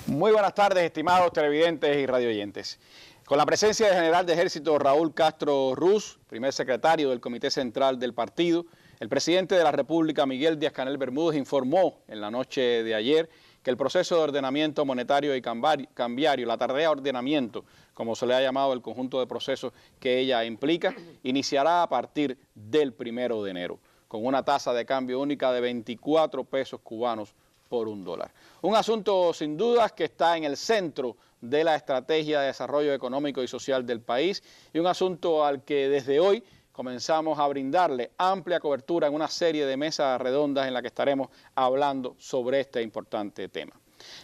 Muy buenas tardes, estimados televidentes y radioyentes. Con la presencia del general de ejército Raúl Castro Ruz, primer secretario del Comité Central del partido, el presidente de la República, Miguel Díaz-Canel Bermúdez, informó en la noche de ayer que el proceso de ordenamiento monetario y cambiario, la tarea de ordenamiento, como se le ha llamado el conjunto de procesos que ella implica, iniciará a partir del 1 de enero, con una tasa de cambio única de 24 pesos cubanos por $1. Un asunto sin dudas que está en el centro de la estrategia de desarrollo económico y social del país y un asunto al que desde hoy comenzamos a brindarle amplia cobertura en una serie de mesas redondas en la que estaremos hablando sobre este importante tema.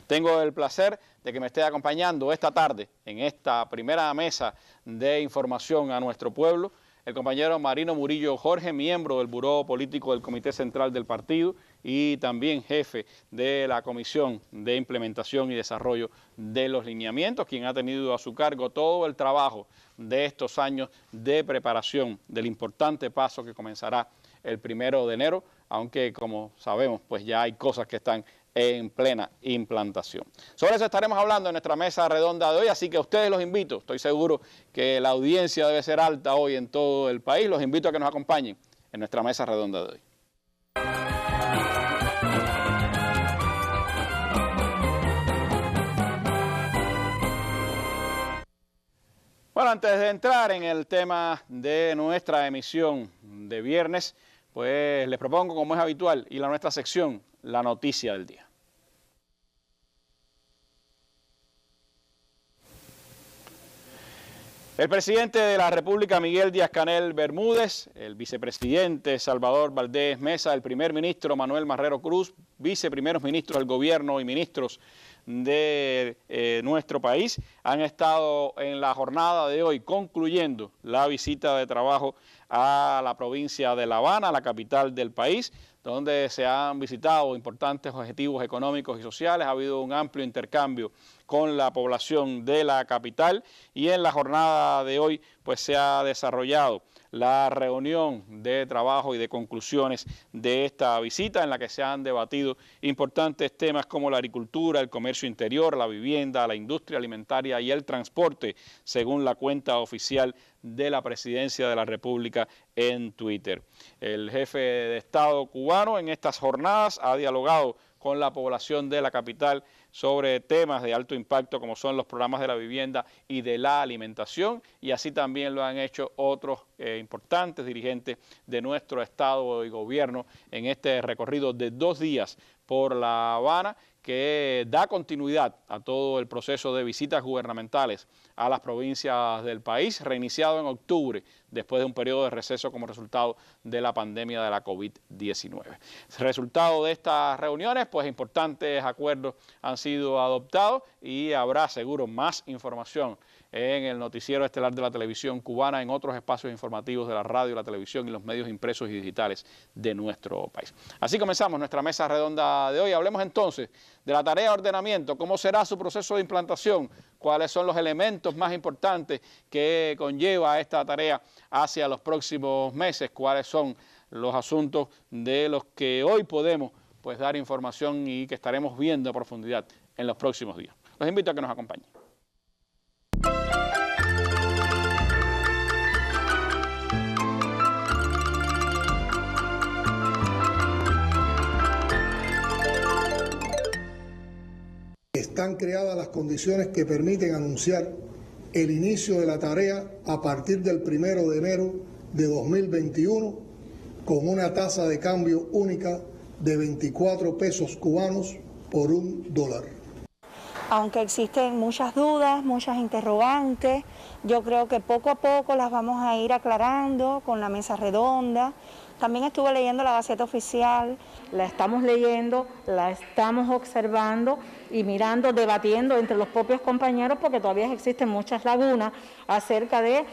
Tengo el placer de que me esté acompañando esta tarde en esta primera mesa de información a nuestro pueblo el compañero Marino Murillo Jorge, miembro del Buró Político del Comité Central del partido y también jefe de la Comisión de Implementación y Desarrollo de los Lineamientos, quien ha tenido a su cargo todo el trabajo de estos años de preparación del importante paso que comenzará el 1 de enero, aunque como sabemos, pues ya hay cosas que están en plena implantación. Sobre eso estaremos hablando en nuestra mesa redonda de hoy, así que a ustedes los invito, estoy seguro que la audiencia debe ser alta hoy en todo el país, los invito a que nos acompañen en nuestra mesa redonda de hoy. Bueno, antes de entrar en el tema de nuestra emisión de viernes, pues les propongo, como es habitual, ir a nuestra sección, la noticia del día. El presidente de la República, Miguel Díaz-Canel Bermúdez, el vicepresidente Salvador Valdés Mesa, el primer ministro Manuel Marrero Cruz, viceprimeros ministros del gobierno y ministros de nuestro país, han estado en la jornada de hoy concluyendo la visita de trabajo a la provincia de La Habana, la capital del país, donde se han visitado importantes objetivos económicos y sociales. Ha habido un amplio intercambio con la población de la capital y en la jornada de hoy pues se ha desarrollado la reunión de trabajo y de conclusiones de esta visita en la que se han debatido importantes temas como la agricultura, el comercio interior, la vivienda, la industria alimentaria y el transporte, según la cuenta oficial de la Presidencia de la República en Twitter. El jefe de Estado cubano en estas jornadas ha dialogado con la población de la capital sobre temas de alto impacto como son los programas de la vivienda y de la alimentación, y así también lo han hecho otros importantes dirigentes de nuestro Estado y gobierno en este recorrido de 2 días por La Habana, que da continuidad a todo el proceso de visitas gubernamentales a las provincias del país, reiniciado en octubre, después de un periodo de receso como resultado de la pandemia de la COVID-19. Resultado de estas reuniones, pues importantes acuerdos han sido adoptados y habrá seguro más información en el noticiero estelar de la televisión cubana, en otros espacios informativos de la radio, la televisión y los medios impresos y digitales de nuestro país. Así comenzamos nuestra mesa redonda de hoy. Hablemos entonces de la tarea de ordenamiento, cómo será su proceso de implantación, cuáles son los elementos más importantes que conlleva esta tarea hacia los próximos meses, cuáles son los asuntos de los que hoy podemos pues dar información y que estaremos viendo a profundidad en los próximos días. Los invito a que nos acompañen. Están creadas las condiciones que permiten anunciar el inicio de la tarea a partir del 1 de enero de 2021 con una tasa de cambio única de 24 pesos cubanos por $1. Aunque existen muchas dudas, muchas interrogantes, yo creo que poco a poco las vamos a ir aclarando con la mesa redonda. También estuve leyendo la Gaceta Oficial. La estamos leyendo, la estamos observando y mirando, debatiendo entre los propios compañeros porque todavía existen muchas lagunas acerca de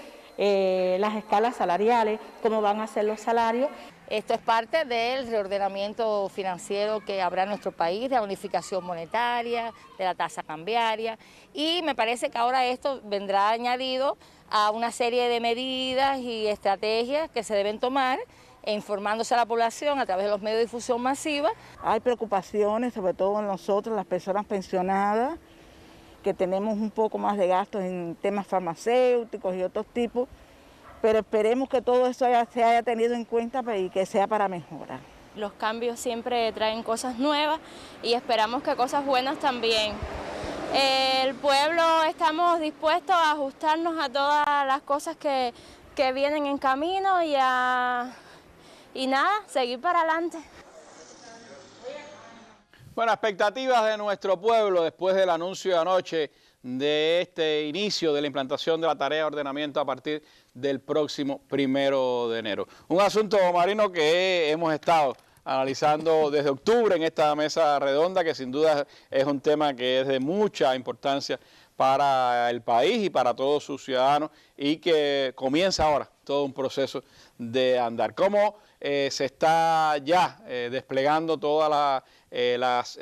las escalas salariales, cómo van a ser los salarios. Esto es parte del reordenamiento financiero que habrá en nuestro país, de la unificación monetaria, de la tasa cambiaria, y me parece que ahora esto vendrá añadido a una serie de medidas y estrategias que se deben tomar informándose a la población a través de los medios de difusión masiva. Hay preocupaciones, sobre todo en nosotros, las personas pensionadas, que tenemos un poco más de gastos en temas farmacéuticos y otros tipos, pero esperemos que todo eso se haya tenido en cuenta y que sea para mejorar. Los cambios siempre traen cosas nuevas y esperamos que cosas buenas también. El pueblo estamos dispuestos a ajustarnos a todas las cosas que vienen en camino y nada, seguir para adelante. Bueno, expectativas de nuestro pueblo después del anuncio de anoche de este inicio de la implantación de la tarea de ordenamiento a partir del próximo 1 de enero. Un asunto, Marino, que hemos estado analizando desde octubre en esta mesa redonda, que sin duda es un tema que es de mucha importancia para el país y para todos sus ciudadanos y que comienza ahora todo un proceso de andar. ¿Cómo se está ya desplegando todas las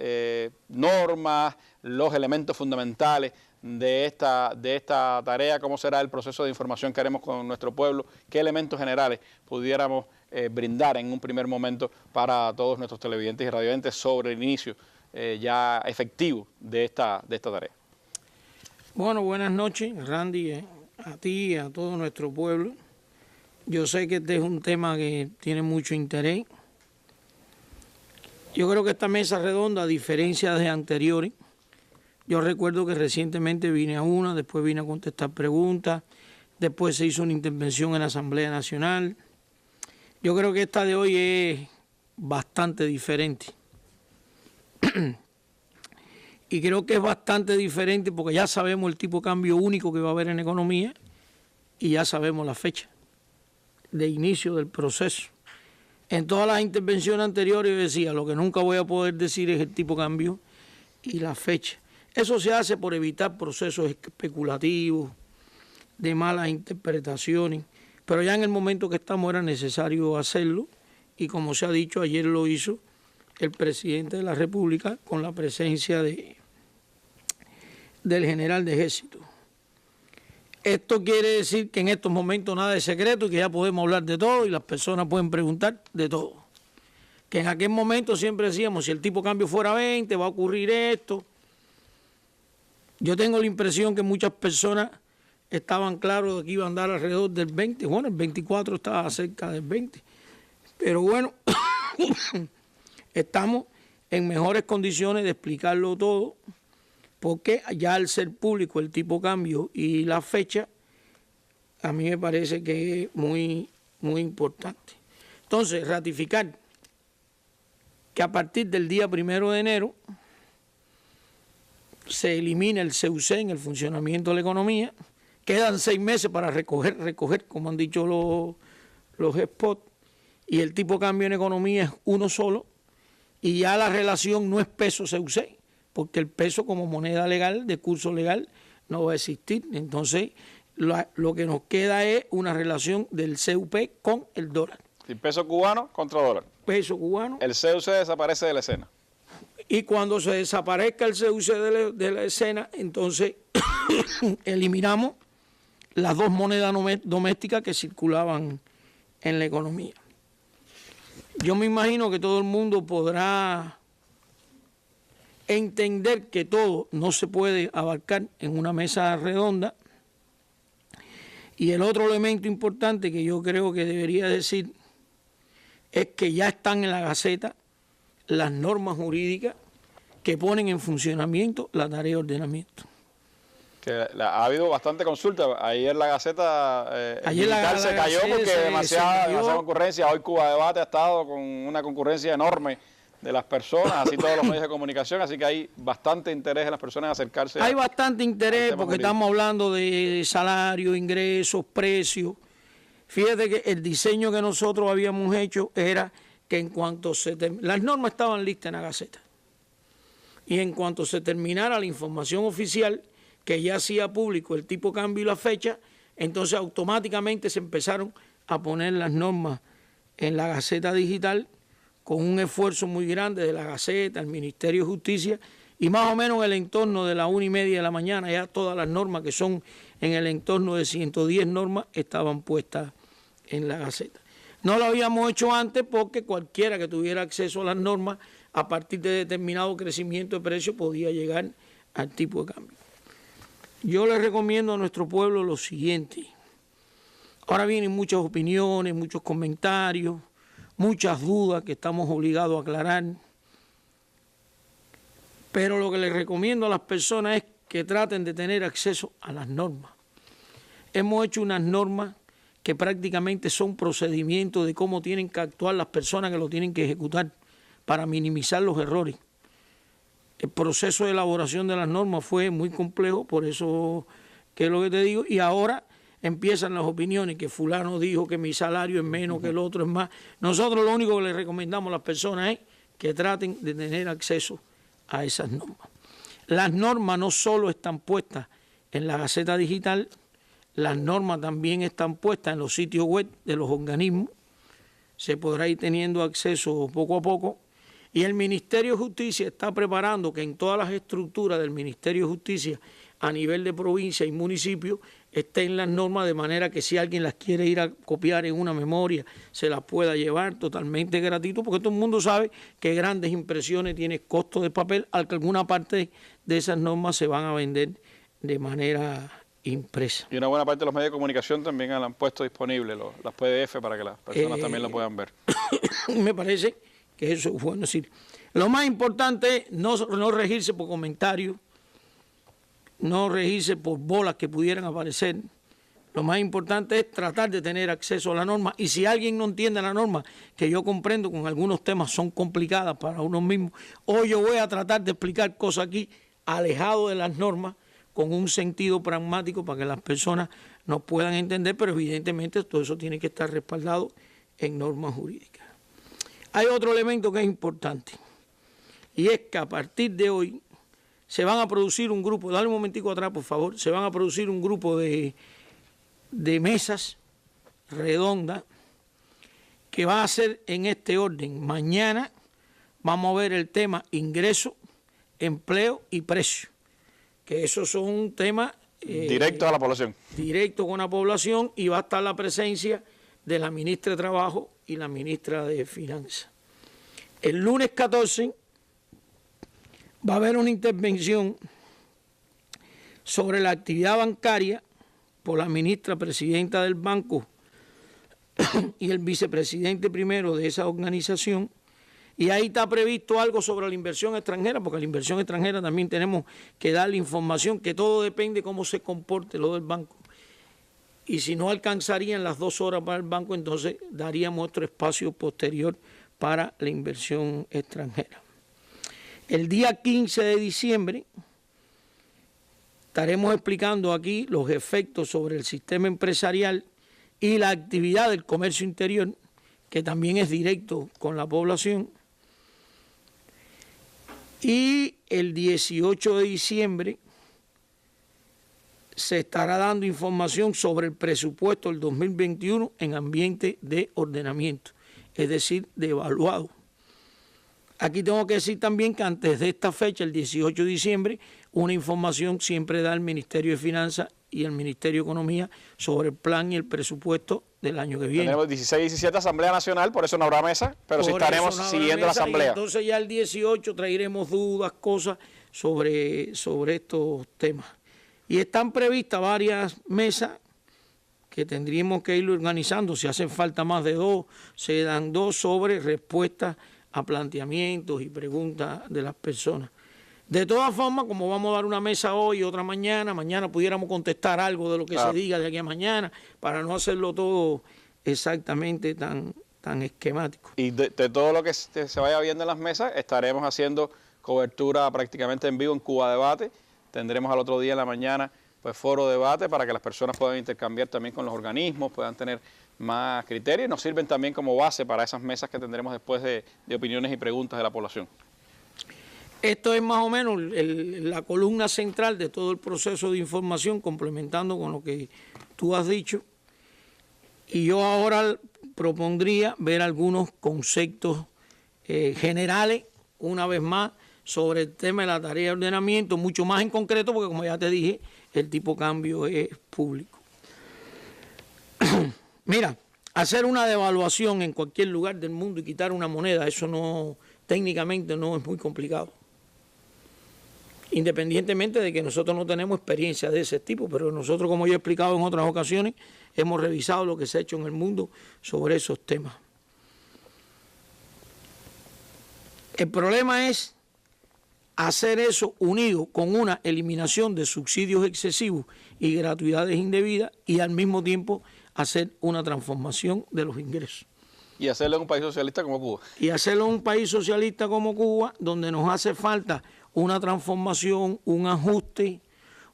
normas, los elementos fundamentales de esta tarea? ¿Cómo será el proceso de información que haremos con nuestro pueblo? ¿Qué elementos generales pudiéramos brindar en un primer momento para todos nuestros televidentes y radiovidentes sobre el inicio ya efectivo de esta tarea? Bueno, buenas noches, Randy, a ti y a todo nuestro pueblo. Yo sé que este es un tema que tiene mucho interés. Yo creo que esta mesa redonda, a diferencia de anteriores, yo recuerdo que recientemente vine a una, después vine a contestar preguntas, después se hizo una intervención en la Asamblea Nacional. Yo creo que esta de hoy es bastante diferente. Y creo que es bastante diferente porque ya sabemos el tipo de cambio único que va a haber en economía y ya sabemos la fecha de inicio del proceso. En todas las intervenciones anteriores yo decía, lo que nunca voy a poder decir es el tipo de cambio y la fecha. Eso se hace por evitar procesos especulativos, de malas interpretaciones, pero ya en el momento que estamos era necesario hacerlo y como se ha dicho, ayer lo hizo el presidente de la República con la presencia del general de ejército. Esto quiere decir que en estos momentos nada es secreto y que ya podemos hablar de todo y las personas pueden preguntar de todo. Que en aquel momento siempre decíamos, si el tipo de cambio fuera 20, va a ocurrir esto. Yo tengo la impresión que muchas personas estaban claros de que iba a andar alrededor del 20. Bueno, el 24 estaba cerca del 20. Pero bueno, estamos en mejores condiciones de explicarlo todo, porque ya al ser público el tipo de cambio y la fecha, a mí me parece que es muy, muy importante. Entonces, ratificar que a partir del día 1 de enero se elimina el CUC en el funcionamiento de la economía. Quedan 6 meses para recoger, como han dicho los spots, y el tipo de cambio en economía es uno solo, y ya la relación no es peso CUC, porque el peso como moneda legal, de curso legal, no va a existir. Entonces, lo que nos queda es una relación del CUP con el dólar. ¿Y peso cubano contra dólar? Peso cubano. El CUC desaparece de la escena. Y cuando se desaparezca el CUC de la escena, entonces eliminamos las dos monedas domésticas que circulaban en la economía. Yo me imagino que todo el mundo podrá entender que todo no se puede abarcar en una mesa redonda. Y el otro elemento importante que yo creo que debería decir es que ya están en la Gaceta las normas jurídicas que ponen en funcionamiento la tarea de ordenamiento. Que ha habido bastante consulta. Ayer la Gaceta se cayó porque demasiada concurrencia. Hoy Cuba Debate ha estado con una concurrencia enorme de las personas, así todos los medios de comunicación, así que hay bastante interés en las personas en acercarse. Hay bastante interés porque estamos hablando de salario, ingresos, precios. Fíjate que el diseño que nosotros habíamos hecho era que en cuanto las normas estaban listas en la Gaceta y en cuanto se terminara la información oficial que ya hacía público el tipo de cambio y la fecha, entonces automáticamente se empezaron a poner las normas en la Gaceta Digital con un esfuerzo muy grande de la Gaceta, el Ministerio de Justicia, y más o menos en el entorno de la 1:30 de la mañana ya todas las normas que son en el entorno de 110 normas estaban puestas en la Gaceta. No lo habíamos hecho antes porque cualquiera que tuviera acceso a las normas a partir de determinado crecimiento de precios podía llegar al tipo de cambio. Yo le recomiendo a nuestro pueblo lo siguiente. Ahora vienen muchas opiniones, muchos comentarios, muchas dudas que estamos obligados a aclarar. Pero lo que les recomiendo a las personas es que traten de tener acceso a las normas. Hemos hecho unas normas que prácticamente son procedimientos de cómo tienen que actuar las personas que lo tienen que ejecutar para minimizar los errores. El proceso de elaboración de las normas fue muy complejo, por eso que es lo que te digo, y ahora empiezan las opiniones, que fulano dijo que mi salario es menos, que el otro es más. Nosotros lo único que les recomendamos a las personas es que traten de tener acceso a esas normas. Las normas no solo están puestas en la Gaceta Digital, las normas también están puestas en los sitios web de los organismos, se podrá ir teniendo acceso poco a poco, y el Ministerio de Justicia está preparando que en todas las estructuras del Ministerio de Justicia a nivel de provincia y municipio estén las normas, de manera que si alguien las quiere ir a copiar en una memoria, se las pueda llevar totalmente gratuito, porque todo el mundo sabe que grandes impresiones tienen costo de papel, al que alguna parte de esas normas se van a vender de manera impresa. Y una buena parte de los medios de comunicación también han puesto disponibles las PDF para que las personas también lo puedan ver. Me parece que eso es bueno decir. Lo más importante es no regirse por comentarios, no regirse por bolas que pudieran aparecer. Lo más importante es tratar de tener acceso a la norma, y si alguien no entiende la norma, que yo comprendo con algunos temas son complicadas para uno mismo, hoy yo voy a tratar de explicar cosas aquí alejado de las normas, con un sentido pragmático para que las personas nos puedan entender, pero evidentemente todo eso tiene que estar respaldado en normas jurídicas. Hay otro elemento que es importante, y es que a partir de hoy se van a producir un grupo, dale un momentico atrás por favor, se van a producir un grupo de mesas redondas que va a ser en este orden. Mañana vamos a ver el tema ingreso, empleo y precio, que esos son un tema directo a la población. Directo con la población, y va a estar la presencia de la ministra de Trabajo y la ministra de Finanzas. El lunes 14 va a haber una intervención sobre la actividad bancaria por la ministra presidenta del banco y el vicepresidente primero de esa organización, y ahí está previsto algo sobre la inversión extranjera, porque la inversión extranjera también tenemos que darle información, que todo depende de cómo se comporte lo del banco. Y si no alcanzarían las 2 horas para el banco, entonces daríamos otro espacio posterior para la inversión extranjera. El día 15 de diciembre estaremos explicando aquí los efectos sobre el sistema empresarial y la actividad del comercio interior, que también es directo con la población. Y el 18 de diciembre se estará dando información sobre el presupuesto del 2021 en ambiente de ordenamiento, es decir, de evaluado. Aquí tengo que decir también que antes de esta fecha, el 18 de diciembre, una información siempre da el Ministerio de Finanzas y el Ministerio de Economía sobre el plan y el presupuesto del año que viene. Tenemos 16 y 17 Asamblea Nacional, por eso no habrá mesa, pero sí estaremos siguiendo la Asamblea. Entonces ya el 18 traeremos dudas, cosas sobre estos temas. Y están previstas varias mesas que tendríamos que ir organizando. Si hacen falta más de 2, se dan 2 sobre respuestas a planteamientos y preguntas de las personas. De todas formas, como vamos a dar una mesa hoy y otra mañana pudiéramos contestar algo de lo que se diga de aquí a mañana, para no hacerlo todo exactamente tan esquemático. Y de todo lo que se vaya viendo en las mesas, estaremos haciendo cobertura prácticamente en vivo en Cuba Debate. Tendremos al otro día en la mañana pues foro debate para que las personas puedan intercambiar también con los organismos, puedan tener más criterios, y nos sirven también como base para esas mesas que tendremos después de opiniones y preguntas de la población. Esto es más o menos la columna central de todo el proceso de información, complementando con lo que tú has dicho. Y yo ahora propondría ver algunos conceptos generales, una vez más, sobre el tema de la tarea de ordenamiento, mucho más en concreto, porque como ya te dije, el tipo de cambio es público. Mira, hacer una devaluación en cualquier lugar del mundo y quitar una moneda, eso no, técnicamente no es muy complicado. independientemente de que nosotros no tenemos experiencia de ese tipo, pero nosotros, como yo he explicado en otras ocasiones, hemos revisado lo que se ha hecho en el mundo sobre esos temas. El problema es hacer eso unido con una eliminación de subsidios excesivos y gratuidades indebidas y al mismo tiempo hacer una transformación de los ingresos. Y hacerlo en un país socialista como Cuba. Y hacerlo en un país socialista como Cuba, donde nos hace falta una transformación, un ajuste,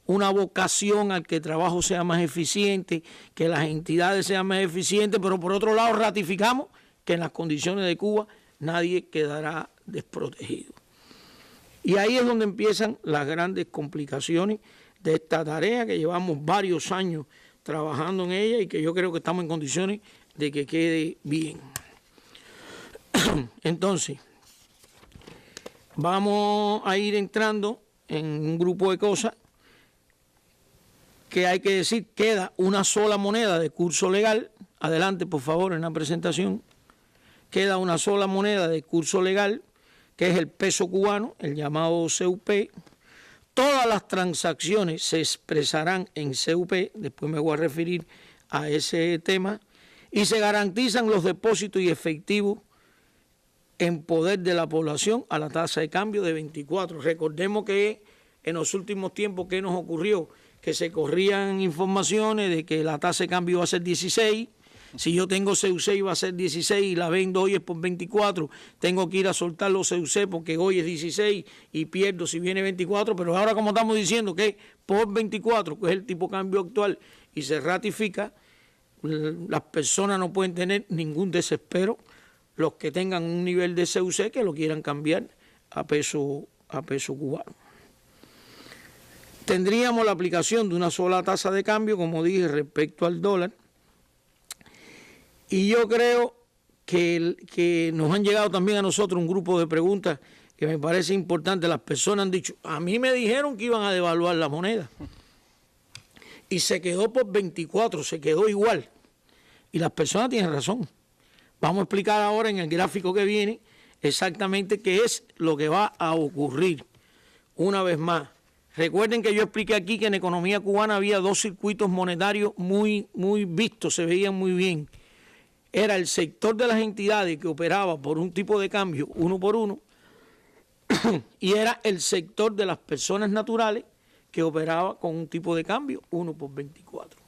una vocación al que el trabajo sea más eficiente, que las entidades sean más eficientes, pero por otro lado ratificamos que en las condiciones de Cuba nadie quedará desprotegido. Y ahí es donde empiezan las grandes complicaciones de esta tarea, que llevamos varios años trabajando en ella y que yo creo que estamos en condiciones de que quede bien. Entonces, vamos a ir entrando en un grupo de cosas que hay que decir. Queda una sola moneda de curso legal. Adelante, por favor, en la presentación. Queda una sola moneda de curso legal, que es el peso cubano, el llamado CUP. Todas las transacciones se expresarán en CUP, después me voy a referir a ese tema, y se garantizan los depósitos y efectivos en poder de la población a la tasa de cambio de 24. Recordemos que en los últimos tiempos, ¿qué nos ocurrió? Que se corrían informaciones de que la tasa de cambio iba a ser 16. Si yo tengo CUC iba a ser 16 y la vendo hoy es por 24, tengo que ir a soltar los CUC porque hoy es 16 y pierdo si viene 24, pero ahora como estamos diciendo que por 24, que es el tipo de cambio actual y se ratifica, las personas no pueden tener ningún desespero, los que tengan un nivel de CUC que lo quieran cambiar a peso cubano. Tendríamos la aplicación de una sola tasa de cambio, como dije, respecto al dólar. Y yo creo que nos han llegado también a nosotros un grupo de preguntas que me parece importante. Las personas han dicho, a mí me dijeron que iban a devaluar la moneda. Y se quedó por 24, se quedó igual. Y las personas tienen razón. Vamos a explicar ahora en el gráfico que viene exactamente qué es lo que va a ocurrir. Una vez más, recuerden que yo expliqué aquí que en economía cubana había dos circuitos monetarios muy vistos, se veían muy bien. Era el sector de las entidades que operaba por un tipo de cambio uno por uno y era el sector de las personas naturales que operaba con un tipo de cambio 1 por 24.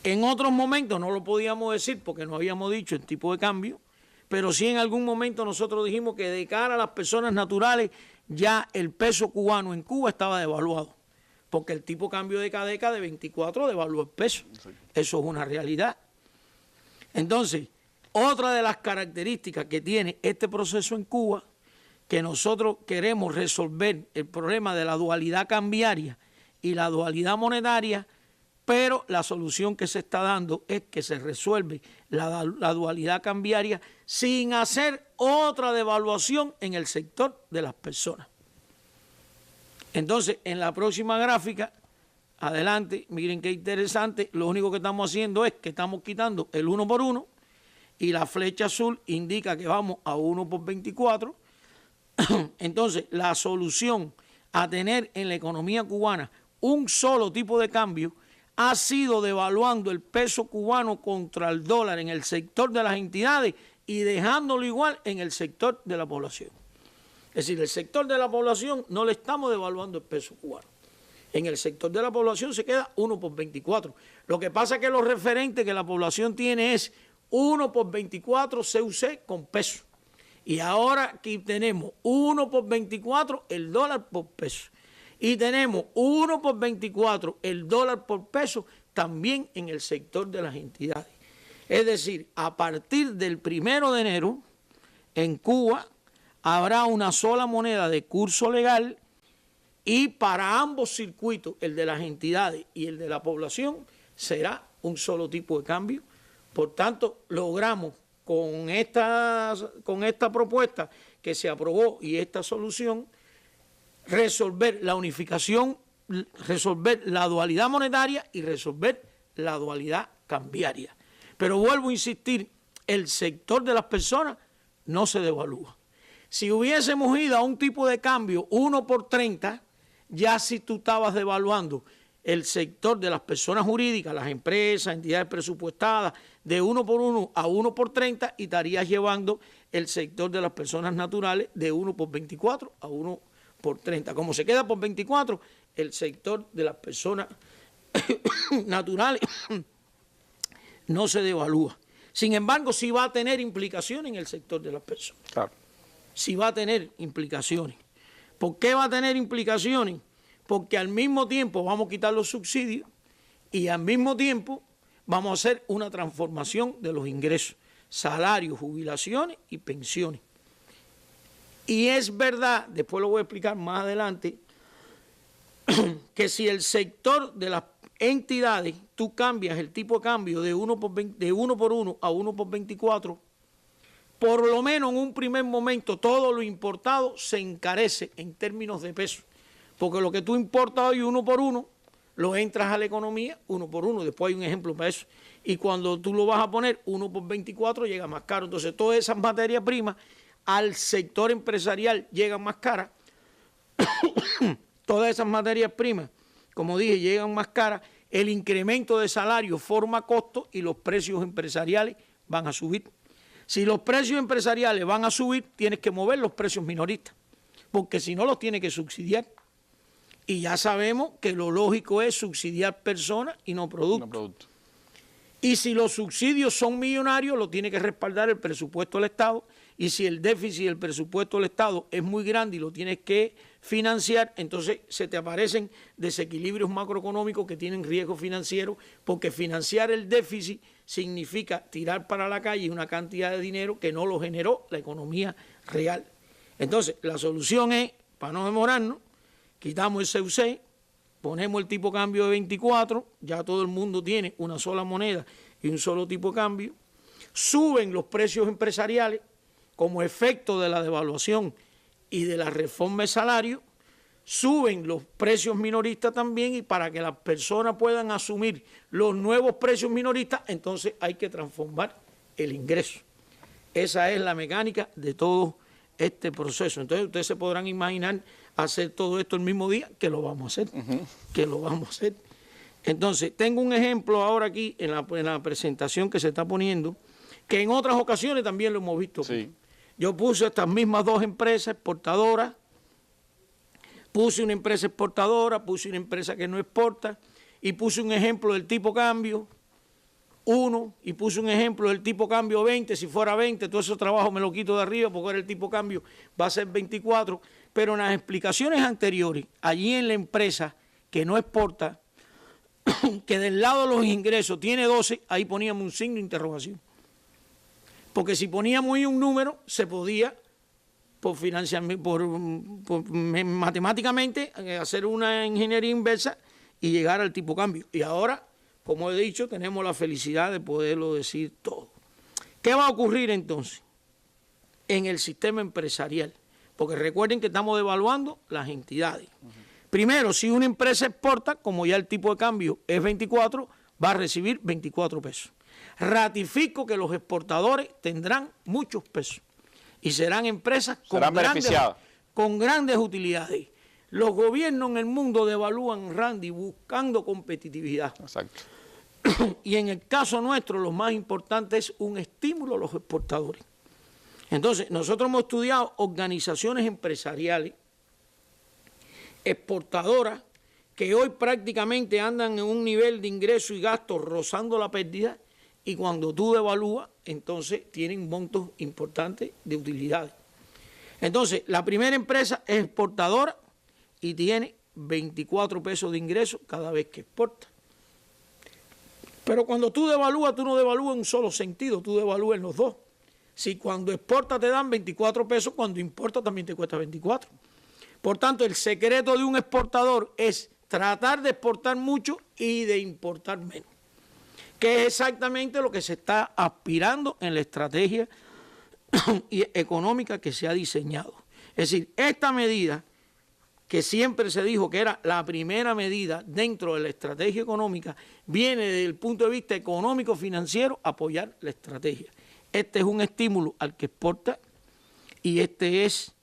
En otros momentos no lo podíamos decir porque no habíamos dicho el tipo de cambio, pero sí en algún momento nosotros dijimos que de cara a las personas naturales ya el peso cubano en Cuba estaba devaluado, porque el tipo de cambio de cada década de 24 devaluó el peso. Eso es una realidad. Entonces, otra de las características que tiene este proceso en Cuba, que nosotros queremos resolver el problema de la dualidad cambiaria y la dualidad monetaria, pero la solución que se está dando es que se resuelve la dualidad cambiaria sin hacer otra devaluación en el sector de las personas. Entonces, en la próxima gráfica, adelante, miren qué interesante, lo único que estamos haciendo es que estamos quitando el 1 por 1 y la flecha azul indica que vamos a 1 por 24. Entonces, la solución a tener en la economía cubana un solo tipo de cambio ha sido devaluando el peso cubano contra el dólar en el sector de las entidades y dejándolo igual en el sector de la población. Es decir, el sector de la población no le estamos devaluando el peso cubano. En el sector de la población se queda 1 por 24. Lo que pasa es que los referentes que la población tiene es 1 por 24 CUC con peso. Y ahora aquí tenemos 1 por 24 el dólar por peso. Y tenemos 1 por 24 el dólar por peso también en el sector de las entidades. Es decir, a partir del 1 de enero, en Cuba habrá una sola moneda de curso legal y para ambos circuitos, el de las entidades y el de la población, será un solo tipo de cambio. Por tanto, logramos con esta propuesta que se aprobó y esta solución, resolver la unificación, resolver la dualidad monetaria y resolver la dualidad cambiaria. Pero vuelvo a insistir, el sector de las personas no se devalúa. Si hubiésemos ido a un tipo de cambio 1 por 30, ya si tú estabas devaluando el sector de las personas jurídicas, las empresas, entidades presupuestadas, de 1 por 1 a 1 por 30 y estarías llevando el sector de las personas naturales de 1 por 24 a 1 por 30. Como se queda por 24, el sector de las personas naturales no se devalúa. Sin embargo, sí va a tener implicaciones en el sector de las personas. Claro. Sí va a tener implicaciones. ¿Por qué va a tener implicaciones? Porque al mismo tiempo vamos a quitar los subsidios y al mismo tiempo vamos a hacer una transformación de los ingresos, salarios, jubilaciones y pensiones. Y es verdad, después lo voy a explicar más adelante, que si el sector de las entidades, tú cambias el tipo de cambio de 1 por 1 a 1 por 24, por lo menos en un primer momento todo lo importado se encarece en términos de peso. Porque lo que tú importas hoy 1 por 1, lo entras a la economía 1 por 1. Después hay un ejemplo para eso. Y cuando tú lo vas a poner 1 por 24 llega más caro. Entonces todas esas materias primas al sector empresarial llegan más caras. Todas esas materias primas, como dije, llegan más caras. El incremento de salario forma costo y los precios empresariales van a subir. Si los precios empresariales van a subir, tienes que mover los precios minoristas, porque si no los tienes que subsidiar. Y ya sabemos que lo lógico es subsidiar personas y no productos. Y si los subsidios son millonarios, lo tiene que respaldar el presupuesto del Estado. Y si el déficit del presupuesto del Estado es muy grande y lo tienes que financiar, entonces se te aparecen desequilibrios macroeconómicos que tienen riesgo financiero, porque financiar el déficit significa tirar para la calle una cantidad de dinero que no lo generó la economía real. Entonces, la solución es, para no demorarnos, quitamos el CUC, ponemos el tipo de cambio de 24, ya todo el mundo tiene una sola moneda y un solo tipo de cambio, suben los precios empresariales como efecto de la devaluación y de la reforma de salario, suben los precios minoristas también, y para que las personas puedan asumir los nuevos precios minoristas, entonces hay que transformar el ingreso. Esa es la mecánica de todo este proceso. Entonces ustedes se podrán imaginar hacer todo esto el mismo día, que lo vamos a hacer, que lo vamos a hacer. Entonces, tengo un ejemplo ahora aquí en la presentación que se está poniendo, que en otras ocasiones también lo hemos visto. Sí. Yo puse estas mismas dos empresas exportadoras, puse una empresa exportadora, puse una empresa que no exporta, y puse un ejemplo del tipo cambio 1, y puse un ejemplo del tipo cambio 20, si fuera 20, todo ese trabajo me lo quito de arriba, porque ahora el tipo cambio va a ser 24, pero en las explicaciones anteriores, allí en la empresa que no exporta, que del lado de los ingresos tiene 12, ahí poníamos un signo de interrogación. Porque si poníamos ahí un número, se podía, matemáticamente, hacer una ingeniería inversa y llegar al tipo cambio. Y ahora, como he dicho, tenemos la felicidad de poderlo decir todo. ¿Qué va a ocurrir entonces en el sistema empresarial? Porque recuerden que estamos devaluando las entidades. Primero, si una empresa exporta, como ya el tipo de cambio es 24, va a recibir 24 pesos. Ratifico que los exportadores tendrán muchos pesos y serán empresas con grandes utilidades. Los gobiernos en el mundo devalúan, Randy, buscando competitividad. Exacto. Y en el caso nuestro, lo más importante es un estímulo a los exportadores. Entonces, nosotros hemos estudiado organizaciones empresariales, exportadoras, que hoy prácticamente andan en un nivel de ingresos y gastos rozando la pérdida, y cuando tú devalúas, entonces tienen montos importantes de utilidades. Entonces, la primera empresa es exportadora y tiene 24 pesos de ingresos cada vez que exporta. Pero cuando tú devalúas, tú no devalúas en un solo sentido, tú devalúas en los dos. Si cuando exporta te dan 24 pesos, cuando importa también te cuesta 24. Por tanto, el secreto de un exportador es tratar de exportar mucho y de importar menos, que es exactamente lo que se está aspirando en la estrategia económica que se ha diseñado. Es decir, esta medida, que siempre se dijo que era la primera medida dentro de la estrategia económica, viene desde el punto de vista económico-financiero a apoyar la estrategia. Este es un estímulo al que exporta, y este es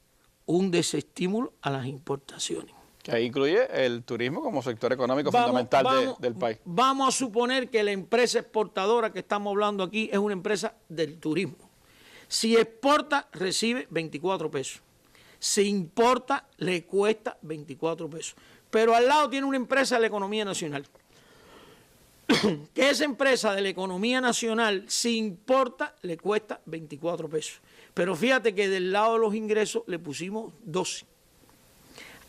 un desestímulo a las importaciones. Que ahí incluye el turismo como sector económico fundamental del país. Vamos a suponer que la empresa exportadora que estamos hablando aquí es una empresa del turismo. Si exporta, recibe 24 pesos. Si importa, le cuesta 24 pesos. Pero al lado tiene una empresa de la economía nacional. Que esa empresa de la economía nacional, si importa, le cuesta 24 pesos. Pero fíjate que del lado de los ingresos le pusimos 12.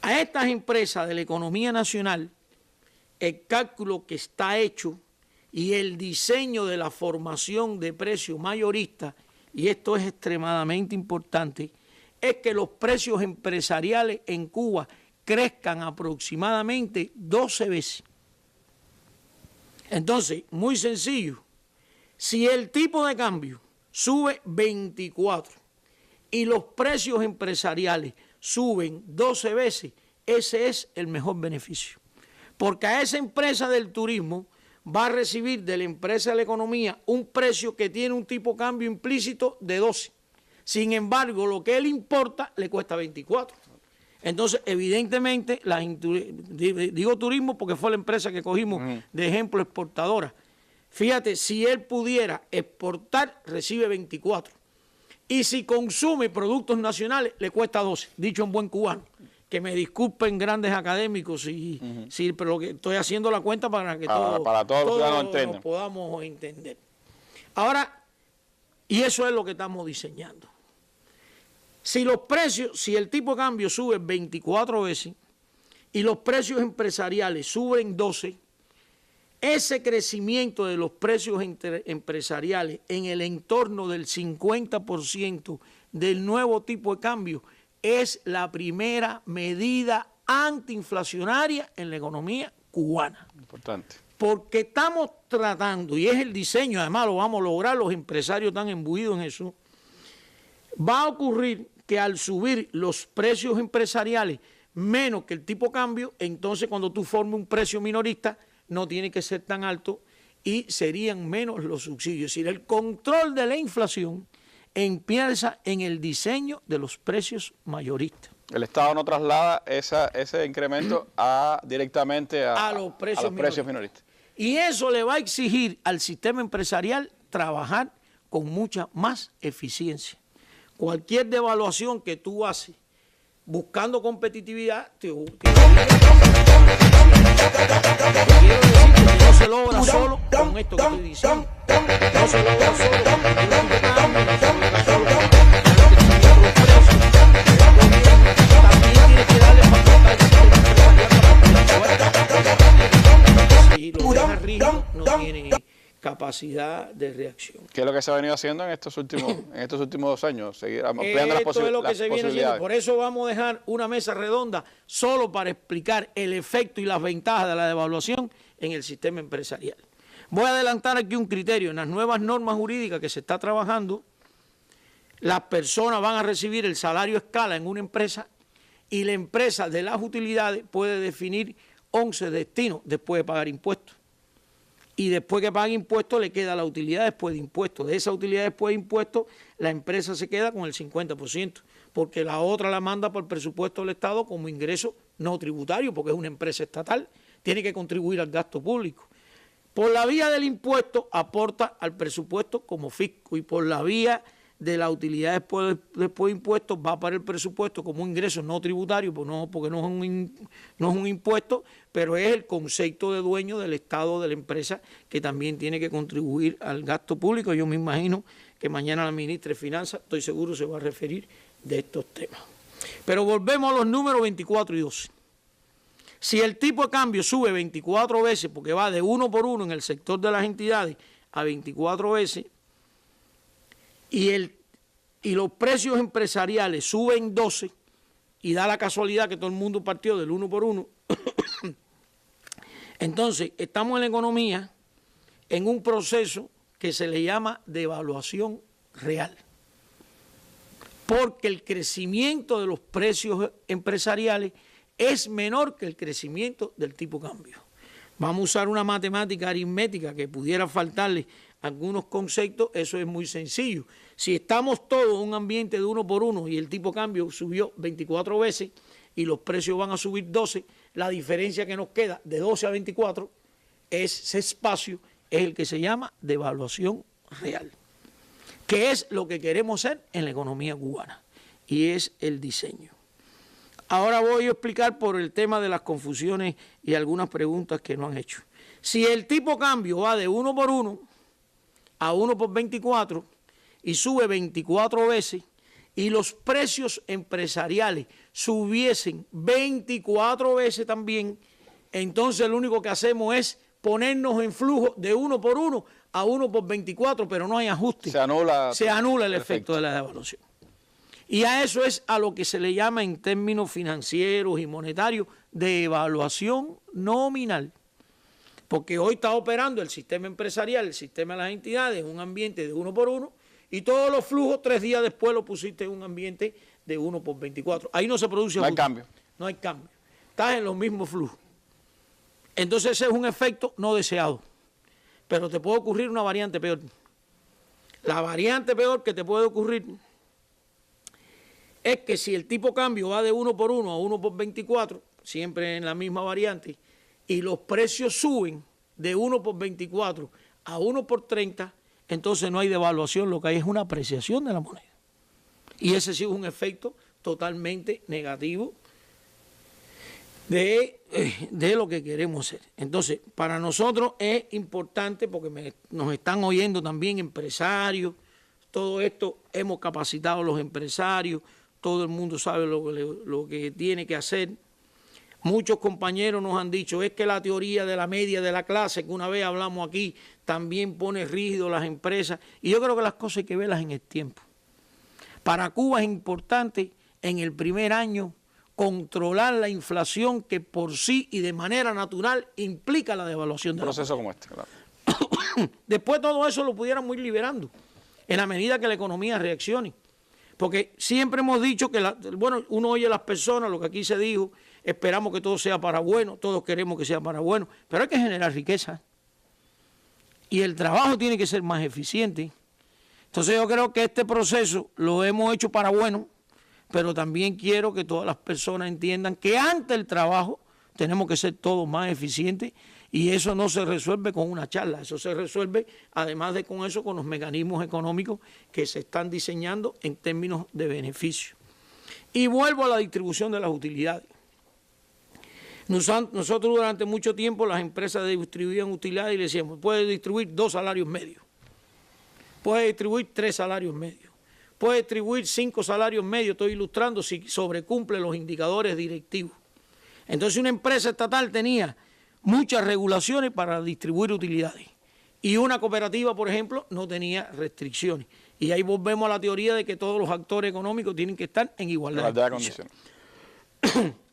A estas empresas de la economía nacional, el cálculo que está hecho y el diseño de la formación de precios mayoristas, y esto es extremadamente importante, es que los precios empresariales en Cuba crezcan aproximadamente 12 veces. Entonces, muy sencillo, si el tipo de cambio sube 24 y los precios empresariales suben 12 veces, ese es el mejor beneficio. Porque a esa empresa del turismo va a recibir de la empresa de la economía un precio que tiene un tipo de cambio implícito de 12. Sin embargo, lo que él importa le cuesta 24. Entonces, evidentemente, digo turismo porque fue la empresa que cogimos de ejemplo exportadora. Fíjate, si él pudiera exportar, recibe 24. Y si consume productos nacionales, le cuesta 12, dicho en buen cubano. Que me disculpen grandes académicos, pero lo que estoy haciendo la cuenta para que todos lo podamos entender. Ahora, y eso es lo que estamos diseñando. Si los precios, si el tipo de cambio sube 24 veces y los precios empresariales suben 12, ese crecimiento de los precios empresariales en el entorno del 50% del nuevo tipo de cambio es la primera medida antiinflacionaria en la economía cubana. Importante. Porque estamos tratando, y es el diseño, además lo vamos a lograr, los empresarios están imbuidos en eso, va a ocurrir que al subir los precios empresariales menos que el tipo de cambio, entonces cuando tú formes un precio minorista, no tiene que ser tan alto y serían menos los subsidios. Es decir, el control de la inflación empieza en el diseño de los precios mayoristas. El Estado no traslada ese incremento directamente a los precios minoristas. Y eso le va a exigir al sistema empresarial trabajar con mucha más eficiencia. Cualquier devaluación que tú haces buscando competitividad, quiero decir que no se logra solo con esto que estoy diciendo. No se logra solo con el tipo de cambio, no se logra solo con el crecimiento de los precios. También tiene que darle facultad al sistema empresarial. Si lo deja rígido, no tiene capacidad de reacción. ¿Qué es lo que se ha venido haciendo en estos últimos 2 años? Seguir ampliando las posibilidades. Esto es lo que se viene haciendo. Por eso vamos a dejar una mesa redonda solo para explicar el efecto y las ventajas de la devaluación en el sistema empresarial. Voy a adelantar aquí un criterio. En las nuevas normas jurídicas que se está trabajando, las personas van a recibir el salario escala en una empresa y la empresa de las utilidades puede definir 11 destinos después de pagar impuestos. Y después que pague impuestos le queda la utilidad después de impuestos. De esa utilidad después de impuestos, la empresa se queda con el 50%, porque la otra la manda por el presupuesto del Estado como ingreso no tributario, porque es una empresa estatal, tiene que contribuir al gasto público. Por la vía del impuesto aporta al presupuesto como fisco y por la vía de la utilidad después de impuestos va para el presupuesto como un ingreso no tributario, porque no es un impuesto, pero es el concepto de dueño del Estado de la empresa que también tiene que contribuir al gasto público. Yo me imagino que mañana la ministra de Finanzas, estoy seguro, se va a referir de estos temas. Pero volvemos a los números 24 y 12. Si el tipo de cambio sube 24 veces, porque va de 1 por 1 en el sector de las entidades a 24 veces, y los precios empresariales suben 12, y da la casualidad que todo el mundo partió del 1 por 1, entonces estamos en la economía en un proceso que se le llama devaluación real. Porque el crecimiento de los precios empresariales es menor que el crecimiento del tipo de cambio. Vamos a usar una matemática aritmética que pudiera faltarle algunos conceptos, eso es muy sencillo. Si estamos todos en un ambiente de 1 por 1 y el tipo de cambio subió 24 veces y los precios van a subir 12, la diferencia que nos queda de 12 a 24, ese espacio es el que se llama devaluación real, que es lo que queremos hacer en la economía cubana, y es el diseño. Ahora voy a explicar por el tema de las confusiones y algunas preguntas que no han hecho. Si el tipo de cambio va de 1 por 1 a 1 por 24 y sube 24 veces y los precios empresariales subiesen 24 veces también, entonces lo único que hacemos es ponernos en flujo de 1 por 1 a 1 por 24, pero no hay ajuste. Se anula el efecto de la devaluación. Y a eso es a lo que se le llama en términos financieros y monetarios devaluación nominal. Porque hoy está operando el sistema empresarial, el sistema de las entidades, en un ambiente de 1 por 1, y todos los flujos 3 días después lo pusiste en un ambiente de 1 por 24. Ahí no se produce ajuste. No hay cambio. No hay cambio. Estás en los mismos flujos. Entonces ese es un efecto no deseado. Pero te puede ocurrir una variante peor. La variante peor que te puede ocurrir es que si el tipo de cambio va de 1 por 1 a 1 por 24, siempre en la misma variante, y los precios suben de 1 por 24 a 1 por 30, entonces no hay devaluación, lo que hay es una apreciación de la moneda. Y ese sí es un efecto totalmente negativo de lo que queremos hacer. Entonces, para nosotros es importante, porque nos están oyendo también empresarios, todo esto hemos capacitado a los empresarios, todo el mundo sabe lo que tiene que hacer. Muchos compañeros nos han dicho, es que la teoría de la media de la clase, que una vez hablamos aquí, también pone rígido las empresas. Y yo creo que las cosas hay que verlas en el tiempo. Para Cuba es importante en el primer año controlar la inflación que por sí y de manera natural implica la devaluación de la moneda. Un proceso como este, claro. Después todo eso lo pudiéramos ir liberando en la medida que la economía reaccione. Porque siempre hemos dicho que, bueno, uno oye a las personas, lo que aquí se dijo, esperamos que todo sea para bueno, todos queremos que sea para bueno, pero hay que generar riqueza. Y el trabajo tiene que ser más eficiente. Entonces yo creo que este proceso lo hemos hecho para bueno, pero también quiero que todas las personas entiendan que ante el trabajo tenemos que ser todos más eficientes, y eso no se resuelve con una charla, eso se resuelve además de con eso, con los mecanismos económicos que se están diseñando en términos de beneficio. Y vuelvo a la distribución de las utilidades. Nosotros durante mucho tiempo las empresas distribuían utilidades y le decíamos, puede distribuir 2 salarios medios, puede distribuir 3 salarios medios, puede distribuir 5 salarios medios, estoy ilustrando si sobrecumple los indicadores directivos. Entonces una empresa estatal tenía muchas regulaciones para distribuir utilidades y una cooperativa, por ejemplo, no tenía restricciones. Y ahí volvemos a la teoría de que todos los actores económicos tienen que estar en igualdad de condiciones.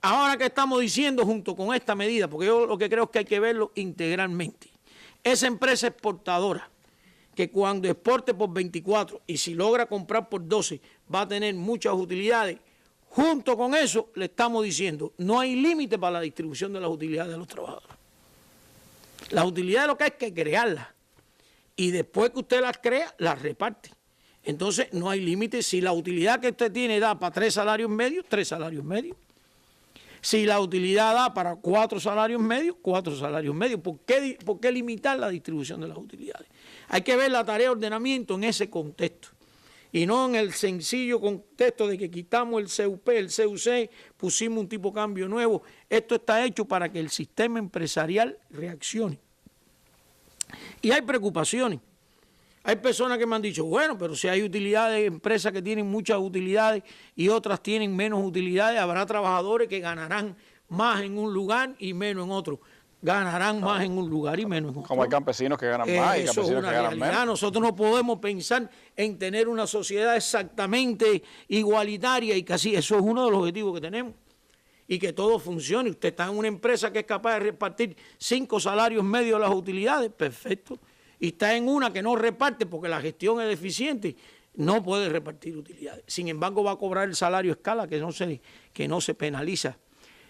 Ahora que estamos diciendo junto con esta medida, porque yo lo que creo es que hay que verlo integralmente, esa empresa exportadora que cuando exporte por 24 y si logra comprar por 12 va a tener muchas utilidades, junto con eso le estamos diciendo no hay límite para la distribución de las utilidades de los trabajadores. Las utilidades lo que hay que crearlas y después que usted las crea, las reparte. Entonces no hay límite. Si la utilidad que usted tiene da para 3 salarios medios, 3 salarios medios. Si la utilidad da para 4 salarios medios, 4 salarios medios. ¿Por qué limitar la distribución de las utilidades? Hay que ver la tarea de ordenamiento en ese contexto y no en el sencillo contexto de que quitamos el CUP, el CUC, pusimos un tipo de cambio nuevo. Esto está hecho para que el sistema empresarial reaccione. Y hay preocupaciones. Hay personas que me han dicho, bueno, pero si hay utilidades, empresas que tienen muchas utilidades y otras tienen menos utilidades, habrá trabajadores que ganarán más en un lugar y menos en otro. Ganarán más en un lugar y menos en otro. Como hay campesinos que ganan más y campesinos que ganan menos. Nosotros no podemos pensar en tener una sociedad exactamente igualitaria y casi eso es uno de los objetivos que tenemos. Y que todo funcione. Usted está en una empresa que es capaz de repartir 5 salarios medios de las utilidades, perfecto. Y está en una que no reparte porque la gestión es deficiente, no puede repartir utilidades. Sin embargo, va a cobrar el salario a escala que no se penaliza.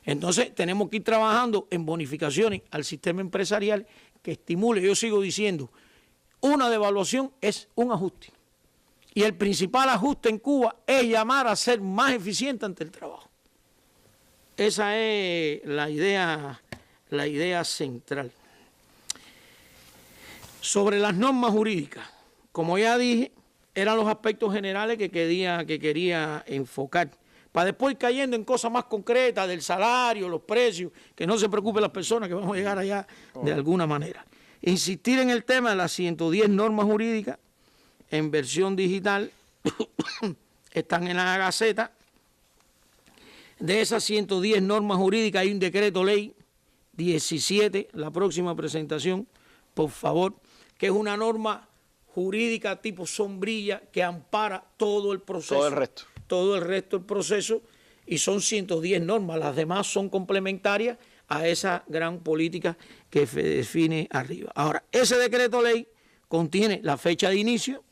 Entonces, tenemos que ir trabajando en bonificaciones al sistema empresarial que estimule. Yo sigo diciendo, una devaluación es un ajuste. Y el principal ajuste en Cuba es llamar a ser más eficiente ante el trabajo. Esa es la idea central. Sobre las normas jurídicas, como ya dije, eran los aspectos generales que quería enfocar, para después ir cayendo en cosas más concretas del salario, los precios, que no se preocupen las personas que vamos a llegar allá de alguna manera. Insistir en el tema de las 110 normas jurídicas en versión digital, están en la Gaceta. De esas 110 normas jurídicas hay un decreto ley 17, la próxima presentación, por favor, que es una norma jurídica tipo sombrilla que ampara todo el proceso. Todo el resto. Todo el resto del proceso, y son 110 normas, las demás son complementarias a esa gran política que se define arriba. Ahora, ese decreto ley contiene la fecha de inicio,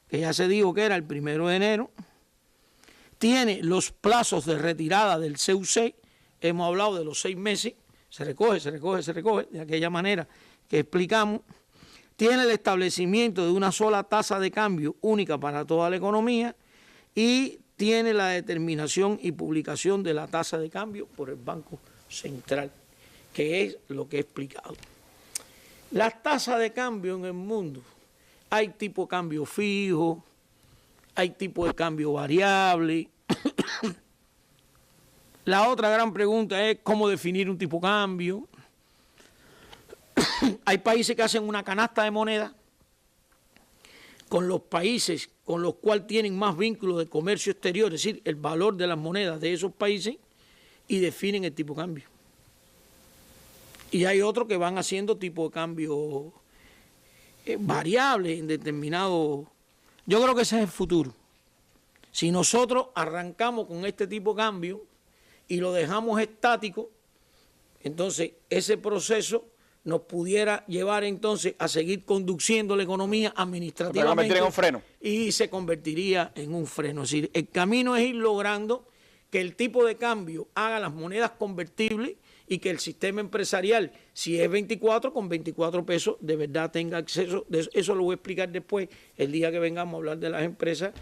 que ya se dijo que era el 1 de enero, tiene los plazos de retirada del CUC, hemos hablado de los 6 meses, se recoge, de aquella manera que explicamos, tiene el establecimiento de una sola tasa de cambio única para toda la economía y tiene la determinación y publicación de la tasa de cambio por el Banco Central, que es lo que he explicado. Las tasas de cambio en el mundo, hay tipo de cambio fijo, hay tipo de cambio variable. La otra gran pregunta es cómo definir un tipo de cambio. Hay países que hacen una canasta de moneda con los países con los cuales tienen más vínculos de comercio exterior, es decir, el valor de las monedas de esos países, y definen el tipo de cambio. Y hay otros que van haciendo tipo de cambio variable en determinado. Yo creo que ese es el futuro. Si nosotros arrancamos con este tipo de cambio y lo dejamos estático, entonces ese proceso nos pudiera llevar entonces a seguir conduciendo la economía administrativamente en un freno. Y se convertiría en un freno. Es decir, el camino es ir logrando que el tipo de cambio haga las monedas convertibles y que el sistema empresarial, si es 24, con 24 pesos, de verdad tenga acceso. Eso lo voy a explicar después, el día que vengamos a hablar de las empresas,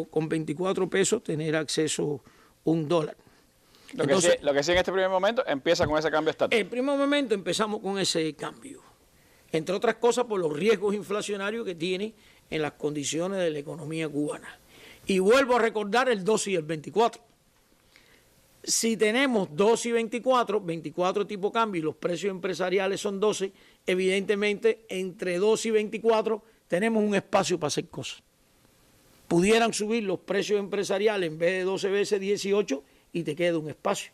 con 24 pesos tener acceso $1. Entonces, lo que sí en este primer momento empieza con ese cambio estático. En el primer momento empezamos con ese cambio, entre otras cosas por los riesgos inflacionarios que tiene en las condiciones de la economía cubana. Y vuelvo a recordar el 12 y el 24. Si tenemos 12 y 24 tipo cambio y los precios empresariales son 12, evidentemente entre 12 y 24 tenemos un espacio para hacer cosas. Pudieran subir los precios empresariales en vez de 12 veces 18 y te queda un espacio.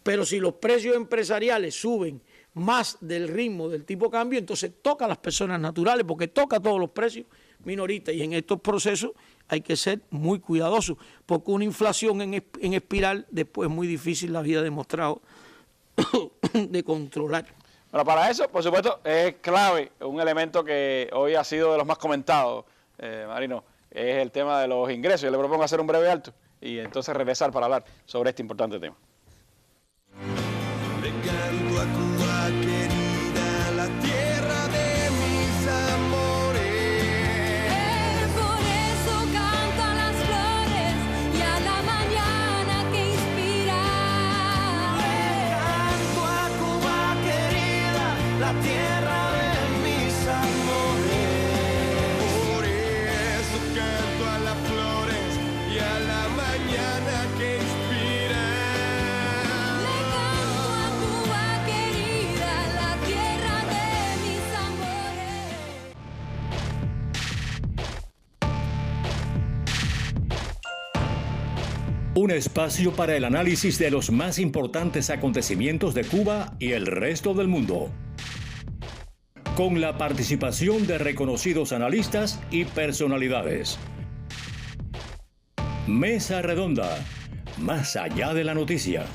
Pero si los precios empresariales suben más del ritmo del tipo cambio, entonces toca a las personas naturales, porque toca a todos los precios minoristas, y en estos procesos hay que ser muy cuidadosos, porque una inflación en espiral después es muy difícil, la vida ha demostrado, de controlar. Bueno, para eso, por supuesto, es clave, un elemento que hoy ha sido de los más comentados, Marino, es el tema de los ingresos. Yo le propongo hacer un breve alto y entonces regresar para hablar sobre este importante tema. Le canto a Cuba querida, la tierra de mis amores. Por eso canto a las flores y a la mañana que inspira. Le canto a Cuba querida, la tierra de mis amores. Por eso canto a las flores y a la mañana que inspira. Un espacio para el análisis de los más importantes acontecimientos de Cuba y el resto del mundo. Con la participación de reconocidos analistas y personalidades. Mesa Redonda, más allá de la noticia.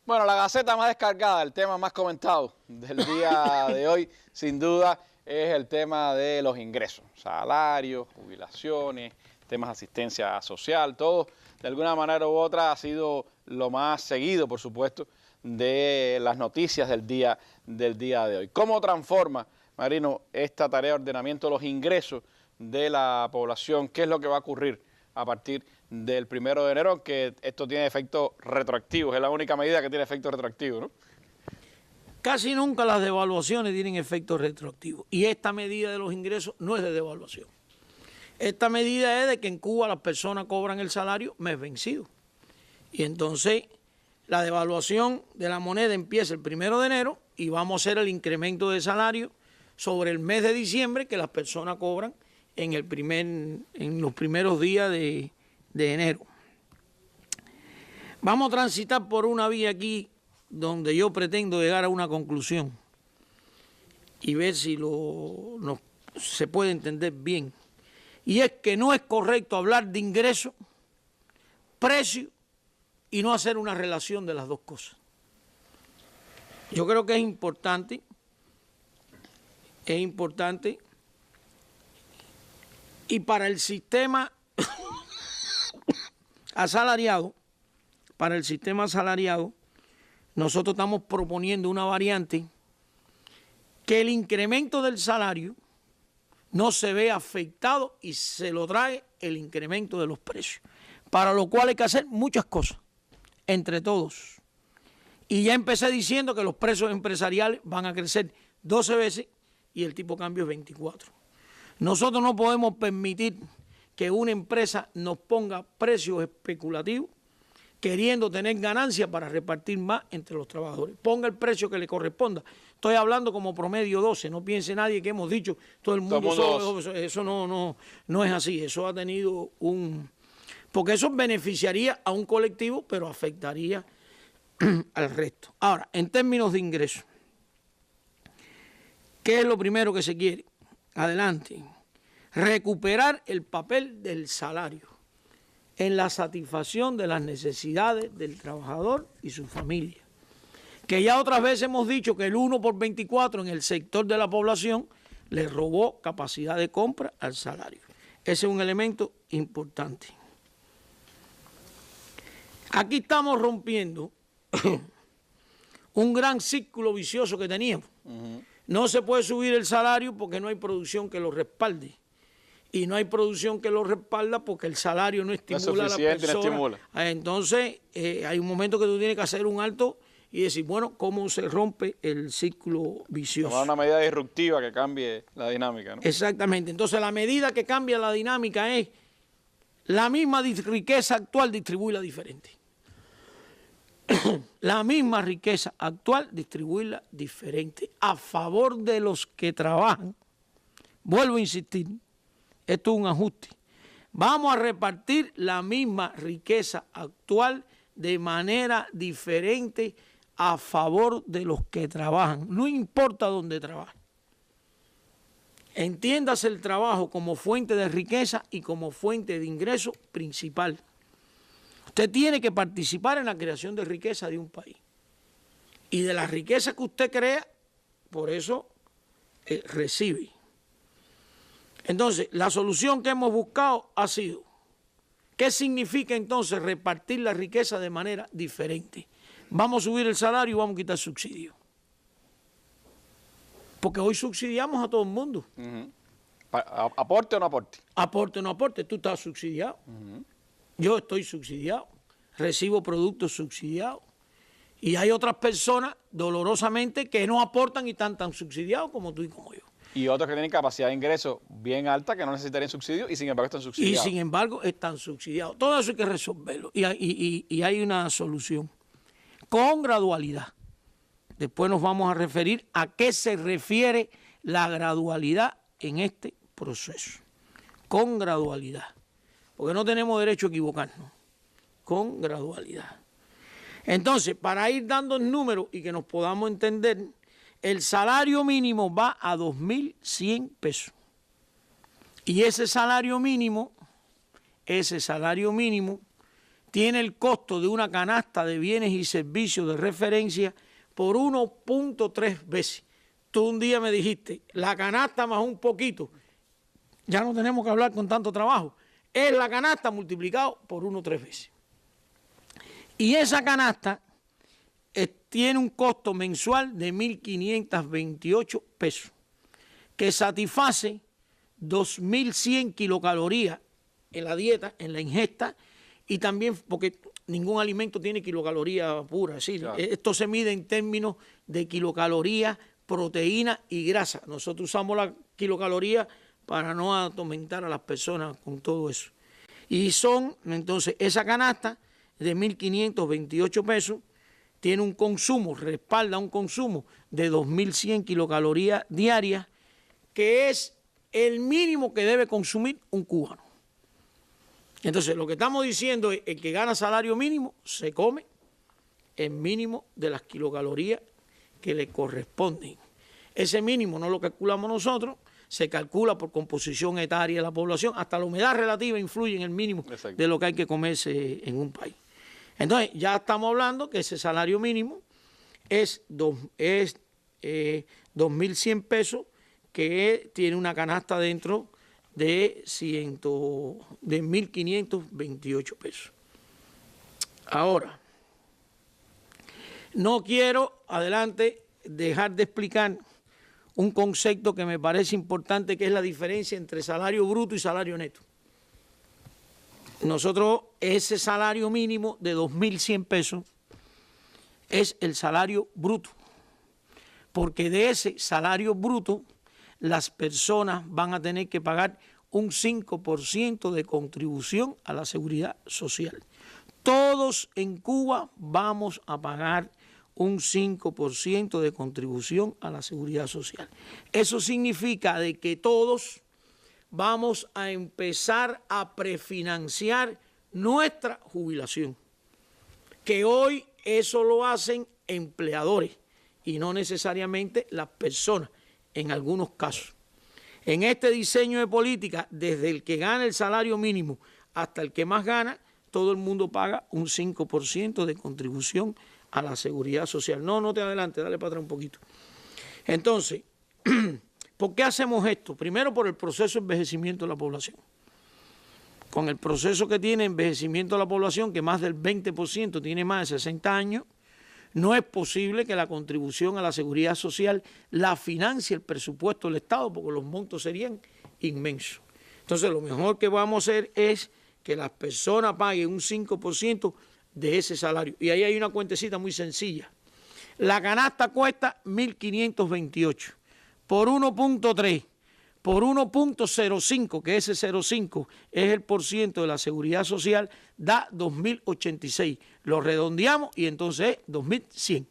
Bueno, la Gaceta más descargada, el tema más comentado del día de hoy, sin duda, es el tema de los ingresos, salarios, jubilaciones, temas de asistencia social, todo de alguna manera u otra ha sido lo más seguido, por supuesto, de las noticias del día de hoy. ¿Cómo transforma, Marino, esta tarea de ordenamiento de los ingresos de la población? ¿Qué es lo que va a ocurrir a partir del 1 de enero? Aunque esto tiene efectos retroactivos, es la única medida que tiene efectos retroactivos, ¿no? Casi nunca las devaluaciones tienen efectos retroactivos. Y esta medida de los ingresos no es de devaluación. Esta medida es de que en Cuba las personas cobran el salario mes vencido. Y entonces la devaluación de la moneda empieza el 1 de enero y vamos a hacer el incremento de salario sobre el mes de diciembre que las personas cobran en los primeros días de enero. Vamos a transitar por una vía aquí donde yo pretendo llegar a una conclusión y ver si se puede entender bien. Y es que no es correcto hablar de ingresos, precio y no hacer una relación de las dos cosas. Yo creo que es importante y para el sistema asalariado, nosotros estamos proponiendo una variante que el incremento del salario no se ve afectado y se lo trae el incremento de los precios, para lo cual hay que hacer muchas cosas, entre todos. Y ya empecé diciendo que los precios empresariales van a crecer 12 veces y el tipo de cambio es 24. Nosotros no podemos permitir que una empresa nos ponga precios especulativos queriendo tener ganancias para repartir más entre los trabajadores. Ponga el precio que le corresponda. Estoy hablando como promedio 12, no piense nadie que hemos dicho todo el mundo eso no es así. Eso ha tenido porque eso beneficiaría a un colectivo, pero afectaría al resto. Ahora, en términos de ingresos, ¿qué es lo primero que se quiere? Adelante. Recuperar el papel del salario en la satisfacción de las necesidades del trabajador y su familia. Que ya otras veces hemos dicho que el 1 por 24 en el sector de la población le robó capacidad de compra al salario. Ese es un elemento importante. Aquí estamos rompiendo un gran círculo vicioso que teníamos. No se puede subir el salario porque no hay producción que lo respalde. Y no hay producción que lo respalda porque el salario no estimula a la persona. No estimula. Entonces, hay un momento que tú tienes que hacer un alto y decir, bueno, ¿cómo se rompe el ciclo vicioso? Tomar una medida disruptiva que cambie la dinámica, ¿no? Exactamente. Entonces, la medida que cambia la dinámica es la misma riqueza actual, distribuirla diferente. La misma riqueza actual, distribuirla diferente a favor de los que trabajan. Vuelvo a insistir. Esto es un ajuste. Vamos a repartir la misma riqueza actual de manera diferente a favor de los que trabajan. No importa dónde trabajen. Entiéndase el trabajo como fuente de riqueza y como fuente de ingreso principal. Usted tiene que participar en la creación de riqueza de un país. Y de la riqueza que usted crea, por eso recibe. Entonces, la solución que hemos buscado ha sido, ¿qué significa entonces repartir la riqueza de manera diferente? Vamos a subir el salario y vamos a quitar subsidios. Porque hoy subsidiamos a todo el mundo. ¿Aporte o no aporte? Aporte o no aporte, tú estás subsidiado. Yo estoy subsidiado, recibo productos subsidiados. Y hay otras personas, dolorosamente, que no aportan y están tan subsidiados como tú y como yo. Y otros que tienen capacidad de ingreso bien alta, que no necesitarían subsidio y sin embargo están subsidiados. Y sin embargo están subsidiados. Todo eso hay que resolverlo. Y hay una solución. Con gradualidad. Después nos vamos a referir a qué se refiere la gradualidad en este proceso. Con gradualidad. Porque no tenemos derecho a equivocarnos. Con gradualidad. Entonces, para ir dando números y que nos podamos entender, el salario mínimo va a 2.100 pesos. Y ese salario mínimo tiene el costo de una canasta de bienes y servicios de referencia por 1.3 veces. Tú un día me dijiste, la canasta más un poquito, ya no tenemos que hablar con tanto trabajo. es la canasta multiplicado por 1 3 veces. Y esa canasta tiene un costo mensual de 1.528 pesos, que satisface 2.100 kilocalorías en la dieta, en la ingesta, y también porque ningún alimento tiene kilocaloría pura. ¿Sí? Claro. Esto se mide en términos de kilocalorías, proteína y grasa. Nosotros usamos la kilocaloría para no atormentar a las personas con todo eso. Y son, entonces, esa canasta de 1.528 pesos tiene un consumo, respalda un consumo de 2.100 kilocalorías diarias, que es el mínimo que debe consumir un cubano. Entonces, lo que estamos diciendo es que el que gana salario mínimo se come el mínimo de las kilocalorías que le corresponden. Ese mínimo no lo calculamos nosotros, se calcula por composición etaria de la población, hasta la humedad relativa influye en el mínimo de lo que hay que comerse en un país. Entonces, ya estamos hablando que ese salario mínimo es 2.100 pesos, que tiene una canasta dentro de 1.528 pesos. Ahora, no quiero, adelante, dejar de explicar un concepto que me parece importante, que es la diferencia entre salario bruto y salario neto. Nosotros, ese salario mínimo de 2.100 pesos es el salario bruto, porque de ese salario bruto las personas van a tener que pagar un 5% de contribución a la seguridad social. Todos en Cuba vamos a pagar un 5% de contribución a la seguridad social. Eso significa de que todos vamos a empezar a prefinanciar nuestra jubilación, que hoy eso lo hacen empleadores y no necesariamente las personas en algunos casos. En este diseño de política, desde el que gana el salario mínimo hasta el que más gana, todo el mundo paga un 5% de contribución a la seguridad social. No te adelante, dale para atrás un poquito. Entonces, ¿por qué hacemos esto? Primero, por el proceso de envejecimiento de la población. Con el proceso que tiene envejecimiento de la población, que más del 20% tiene más de 60 años, no es posible que la contribución a la seguridad social la financie el presupuesto del Estado, porque los montos serían inmensos. Entonces, lo mejor que vamos a hacer es que las personas paguen un 5% de ese salario. Y ahí hay una cuentecita muy sencilla. La canasta cuesta 1.528 por 1.3, por 1.05, que ese 0.5 es el % de la seguridad social, da 2.086. Lo redondeamos y entonces es 2.100.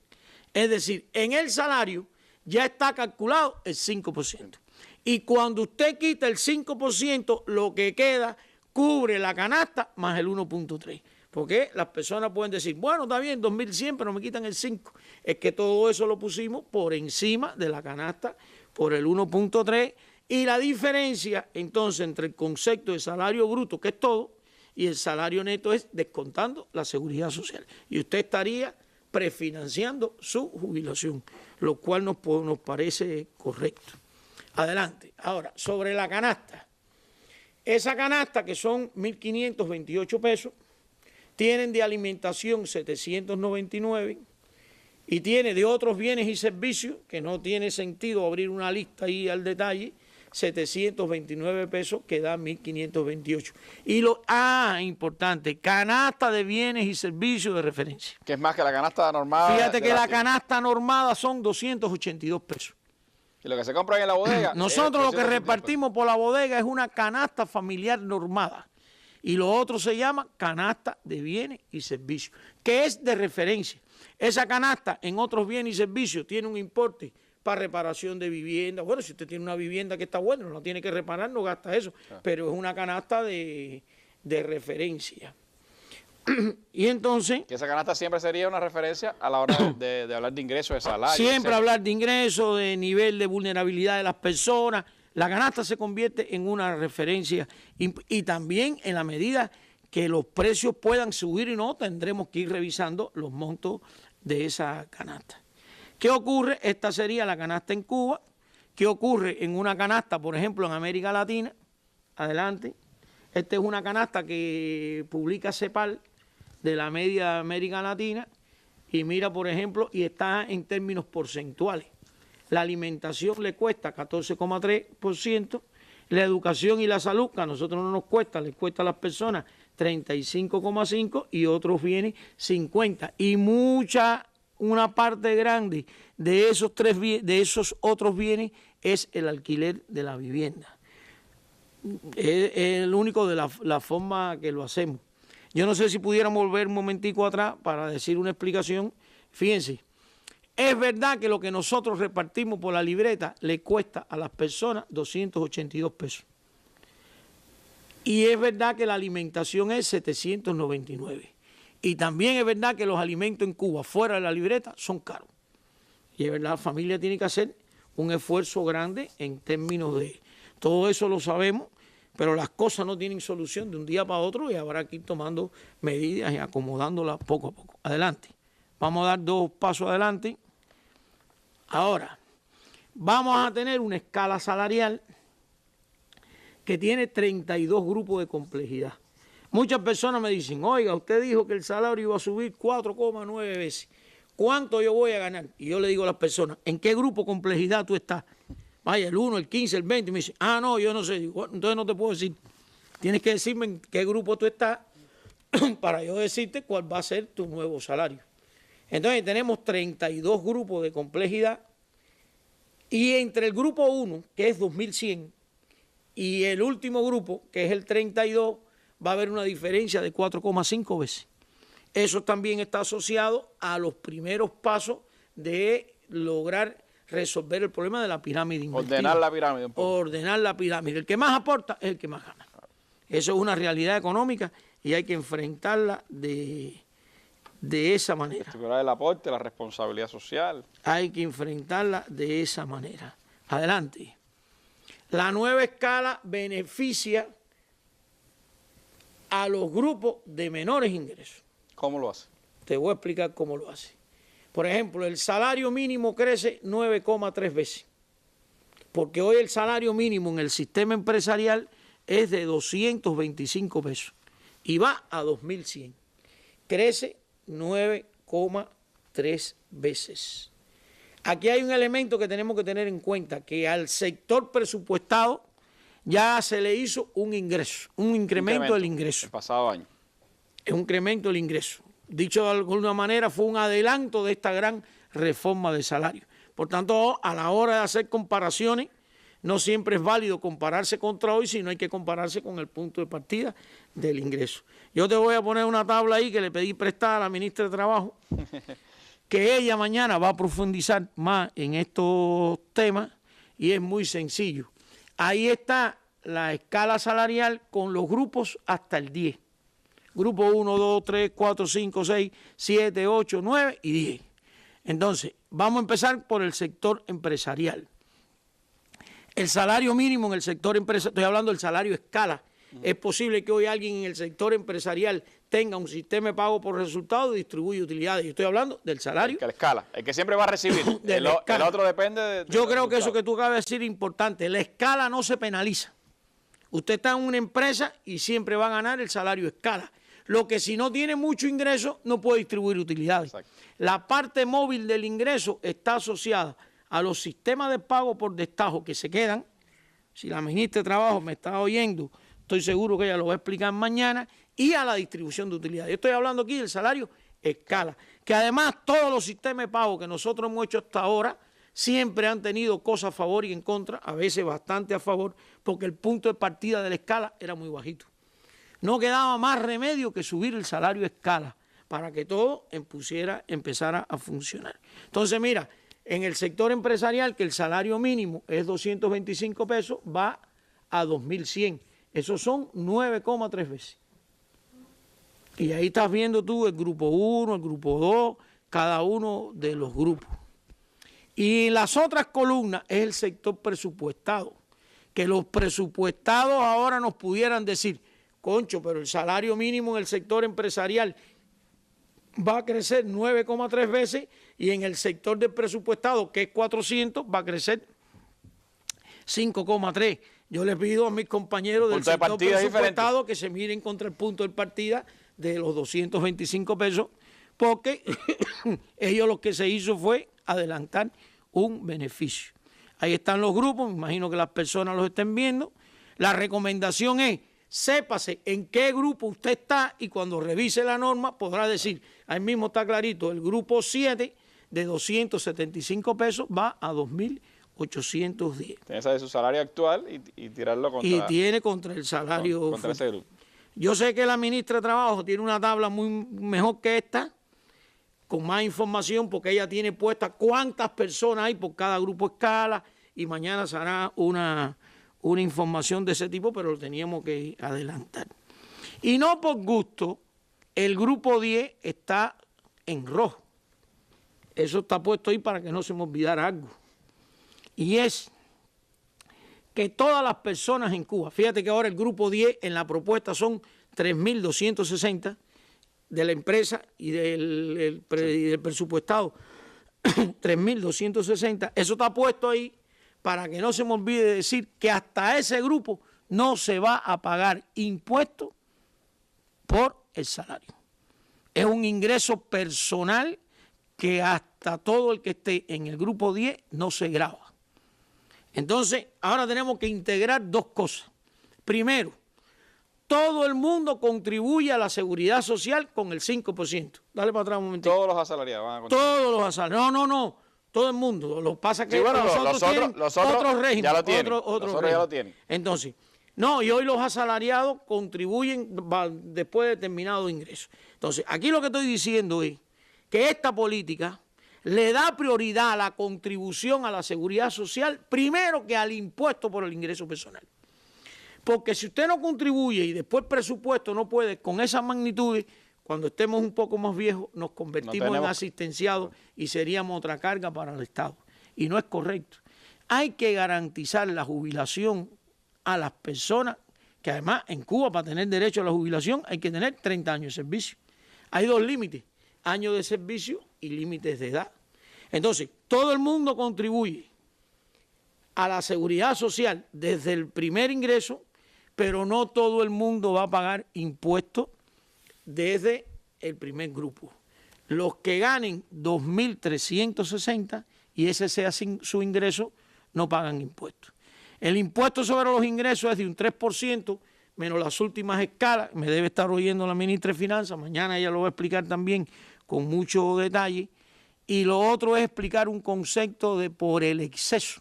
Es decir, en el salario ya está calculado el 5%. Y cuando usted quita el 5%, lo que queda cubre la canasta más el 1.3. Porque las personas pueden decir, bueno, está bien, 2.100, pero me quitan el 5. Es que todo eso lo pusimos por encima de la canasta, por el 1.3, y la diferencia entonces entre el concepto de salario bruto, que es todo, y el salario neto es descontando la seguridad social. Y usted estaría prefinanciando su jubilación, lo cual nos parece correcto. Adelante. Ahora, sobre la canasta. Esa canasta, que son 1.528 pesos, tienen de alimentación 799 y tiene de otros bienes y servicios, que no tiene sentido abrir una lista ahí al detalle, 729 pesos, que da 1.528. Y importante, canasta de bienes y servicios de referencia. Que es más que la canasta normada. Fíjate que la canasta normada son 282 pesos. Y lo que se compra en la bodega. Nosotros lo que repartimos por la bodega es una canasta familiar normada. Y lo otro se llama canasta de bienes y servicios, que es de referencia. Esa canasta en otros bienes y servicios tiene un importe para reparación de vivienda. Bueno, si usted tiene una vivienda que está buena, no la tiene que reparar, no gasta eso. Pero es una canasta de referencia. Y entonces... Que esa canasta siempre sería una referencia a la hora de hablar de ingresos, de salario. Siempre hablar de ingresos, de nivel de vulnerabilidad de las personas. La canasta se convierte en una referencia y también en la medida que los precios puedan subir y no, tendremos que ir revisando los montos de esa canasta. ¿Qué ocurre? Esta sería la canasta en Cuba. ¿Qué ocurre en una canasta, por ejemplo, en América Latina? Adelante. Esta es una canasta que publica CEPAL de la media de América Latina y mira, por ejemplo, y está en términos porcentuales. La alimentación le cuesta 14,3%, la educación y la salud, que a nosotros no nos cuesta, les cuesta a las personas 35,5% y otros bienes 50%. Y una parte grande de esos otros bienes es el alquiler de la vivienda. Es el único de la forma que lo hacemos. Yo no sé si pudiéramos volver un momentico atrás para decir una explicación. Fíjense, es verdad que lo que nosotros repartimos por la libreta le cuesta a las personas 282 pesos. Y es verdad que la alimentación es 799. Y también es verdad que los alimentos en Cuba, fuera de la libreta, son caros. Y es verdad, la familia tiene que hacer un esfuerzo grande en términos de... Todo eso lo sabemos, pero las cosas no tienen solución de un día para otro y habrá que ir tomando medidas y acomodándolas poco a poco. Adelante. Vamos a dar 2 pasos adelante. Ahora, vamos a tener una escala salarial que tiene 32 grupos de complejidad. Muchas personas me dicen, oiga, usted dijo que el salario iba a subir 4,9 veces. ¿Cuánto yo voy a ganar? Y yo le digo a las personas, ¿en qué grupo de complejidad tú estás? Vaya, el 1, el 15, el 20. Y me dicen, no, yo no sé. Digo, entonces no te puedo decir. Tienes que decirme en qué grupo tú estás para yo decirte cuál va a ser tu nuevo salario. Entonces tenemos 32 grupos de complejidad y entre el grupo 1, que es 2100, y el último grupo, que es el 32, va a haber una diferencia de 4,5 veces. Eso también está asociado a los primeros pasos de lograr resolver el problema de la pirámide invertida. Ordenar la pirámide un poco. Ordenar la pirámide. El que más aporta es el que más gana. Eso es una realidad económica y hay que enfrentarla de esa manera. El aporte, la responsabilidad social. Hay que enfrentarla de esa manera. Adelante. La nueva escala beneficia a los grupos de menores ingresos. ¿Cómo lo hace? Te voy a explicar cómo lo hace. Por ejemplo, el salario mínimo crece 9,3 veces. Porque hoy el salario mínimo en el sistema empresarial es de 225 pesos y va a 2.100. Crece 9,3 veces. Aquí hay un elemento que tenemos que tener en cuenta, que al sector presupuestado ya se le hizo un ingreso, un incremento del ingreso. El pasado año. Es un incremento del ingreso. Dicho de alguna manera, fue un adelanto de esta gran reforma de salario. Por tanto, a la hora de hacer comparaciones, no siempre es válido compararse contra hoy, sino hay que compararse con el punto de partida del ingreso. Yo te voy a poner una tabla ahí que le pedí prestada a la ministra de Trabajo, que ella mañana va a profundizar más en estos temas y es muy sencillo. Ahí está la escala salarial con los grupos hasta el 10. Grupo 1, 2, 3, 4, 5, 6, 7, 8, 9 y 10. Entonces, vamos a empezar por el sector empresarial. El salario mínimo en el sector empresarial, estoy hablando del salario escala. Es posible que hoy alguien en el sector empresarial tenga un sistema de pago por resultado y distribuye utilidades. Yo estoy hablando del salario. La escala, el que siempre va a recibir. el otro depende de... Yo creo que eso que tú acabas de decir es importante. La escala no se penaliza. Usted está en una empresa y siempre va a ganar el salario escala. Lo que si no tiene mucho ingreso no puede distribuir utilidades. Exacto. La parte móvil del ingreso está asociada a los sistemas de pago por destajo que se quedan. Si la ministra de Trabajo me está oyendo, estoy seguro que ella lo va a explicar mañana, y a la distribución de utilidades. Yo estoy hablando aquí del salario escala, que además todos los sistemas de pago que nosotros hemos hecho hasta ahora siempre han tenido cosas a favor y en contra, a veces bastante a favor, porque el punto de partida de la escala era muy bajito. No quedaba más remedio que subir el salario escala para que todo empezara a funcionar. Entonces, mira, en el sector empresarial, que el salario mínimo es 225 pesos, va a 2.100. Esos son 9,3 veces. Y ahí estás viendo tú el grupo 1, el grupo 2, cada uno de los grupos. Y las otras columnas es el sector presupuestado. Que los presupuestados ahora nos pudieran decir, concho, pero el salario mínimo en el sector empresarial va a crecer 9,3 veces y en el sector del presupuestado, que es 400, va a crecer 5,3. Yo les pido a mis compañeros del sector presupuestado que se miren contra el punto de partida de los 225 pesos, porque ellos lo que se hizo fue adelantar un beneficio. Ahí están los grupos, me imagino que las personas los estén viendo. La recomendación es, sépase en qué grupo usted está y cuando revise la norma podrá decir, ahí mismo está clarito, el grupo 7 de 275 pesos va a 2.810. Tiene esa de su salario actual y tirarlo contra... Y tiene contra el salario... Contra ese grupo. Yo sé que la ministra de Trabajo tiene una tabla muy mejor que esta, con más información, porque ella tiene puesta cuántas personas hay por cada grupo escala, y mañana se hará una información de ese tipo, pero lo teníamos que adelantar. Y no por gusto, el grupo 10 está en rojo. Eso está puesto ahí para que no se me olvidara algo. Y es que todas las personas en Cuba, fíjate que ahora el grupo 10 en la propuesta son 3.260 de la empresa y del presupuestado 3.260, eso está puesto ahí para que no se me olvide decir que hasta ese grupo no se va a pagar impuesto por el salario. Es un ingreso personal que hasta todo el que esté en el grupo 10 no se grava. Entonces, ahora tenemos que integrar dos cosas. Primero, todo el mundo contribuye a la seguridad social con el 5%. Dale para atrás un momentito. Todos los asalariados van a contribuir. Todos los asalariados. No. Todo el mundo. Lo que pasa es que los otros tienen otro régimen. Ya lo tienen. Otro régimen. Ya lo tienen. Entonces, no, y hoy los asalariados contribuyen después de determinado ingreso. Entonces, aquí lo que estoy diciendo es que esta política le da prioridad a la contribución a la seguridad social primero que al impuesto por el ingreso personal. Porque si usted no contribuye y después el presupuesto no puede con esas magnitudes, cuando estemos un poco más viejos nos convertimos en asistenciados y seríamos otra carga para el Estado. Y no es correcto. Hay que garantizar la jubilación a las personas, que además en Cuba para tener derecho a la jubilación hay que tener 30 años de servicio. Hay dos límites, años de servicio y límites de edad. Entonces, todo el mundo contribuye a la seguridad social desde el primer ingreso, pero no todo el mundo va a pagar impuestos desde el primer grupo. Los que ganen 2.360 y ese sea su ingreso, no pagan impuestos. El impuesto sobre los ingresos es de un 3%, menos las últimas escalas. Me debe estar oyendo la ministra de Finanzas, mañana ella lo va a explicar también con mucho detalle. Y lo otro es explicar un concepto de por el exceso.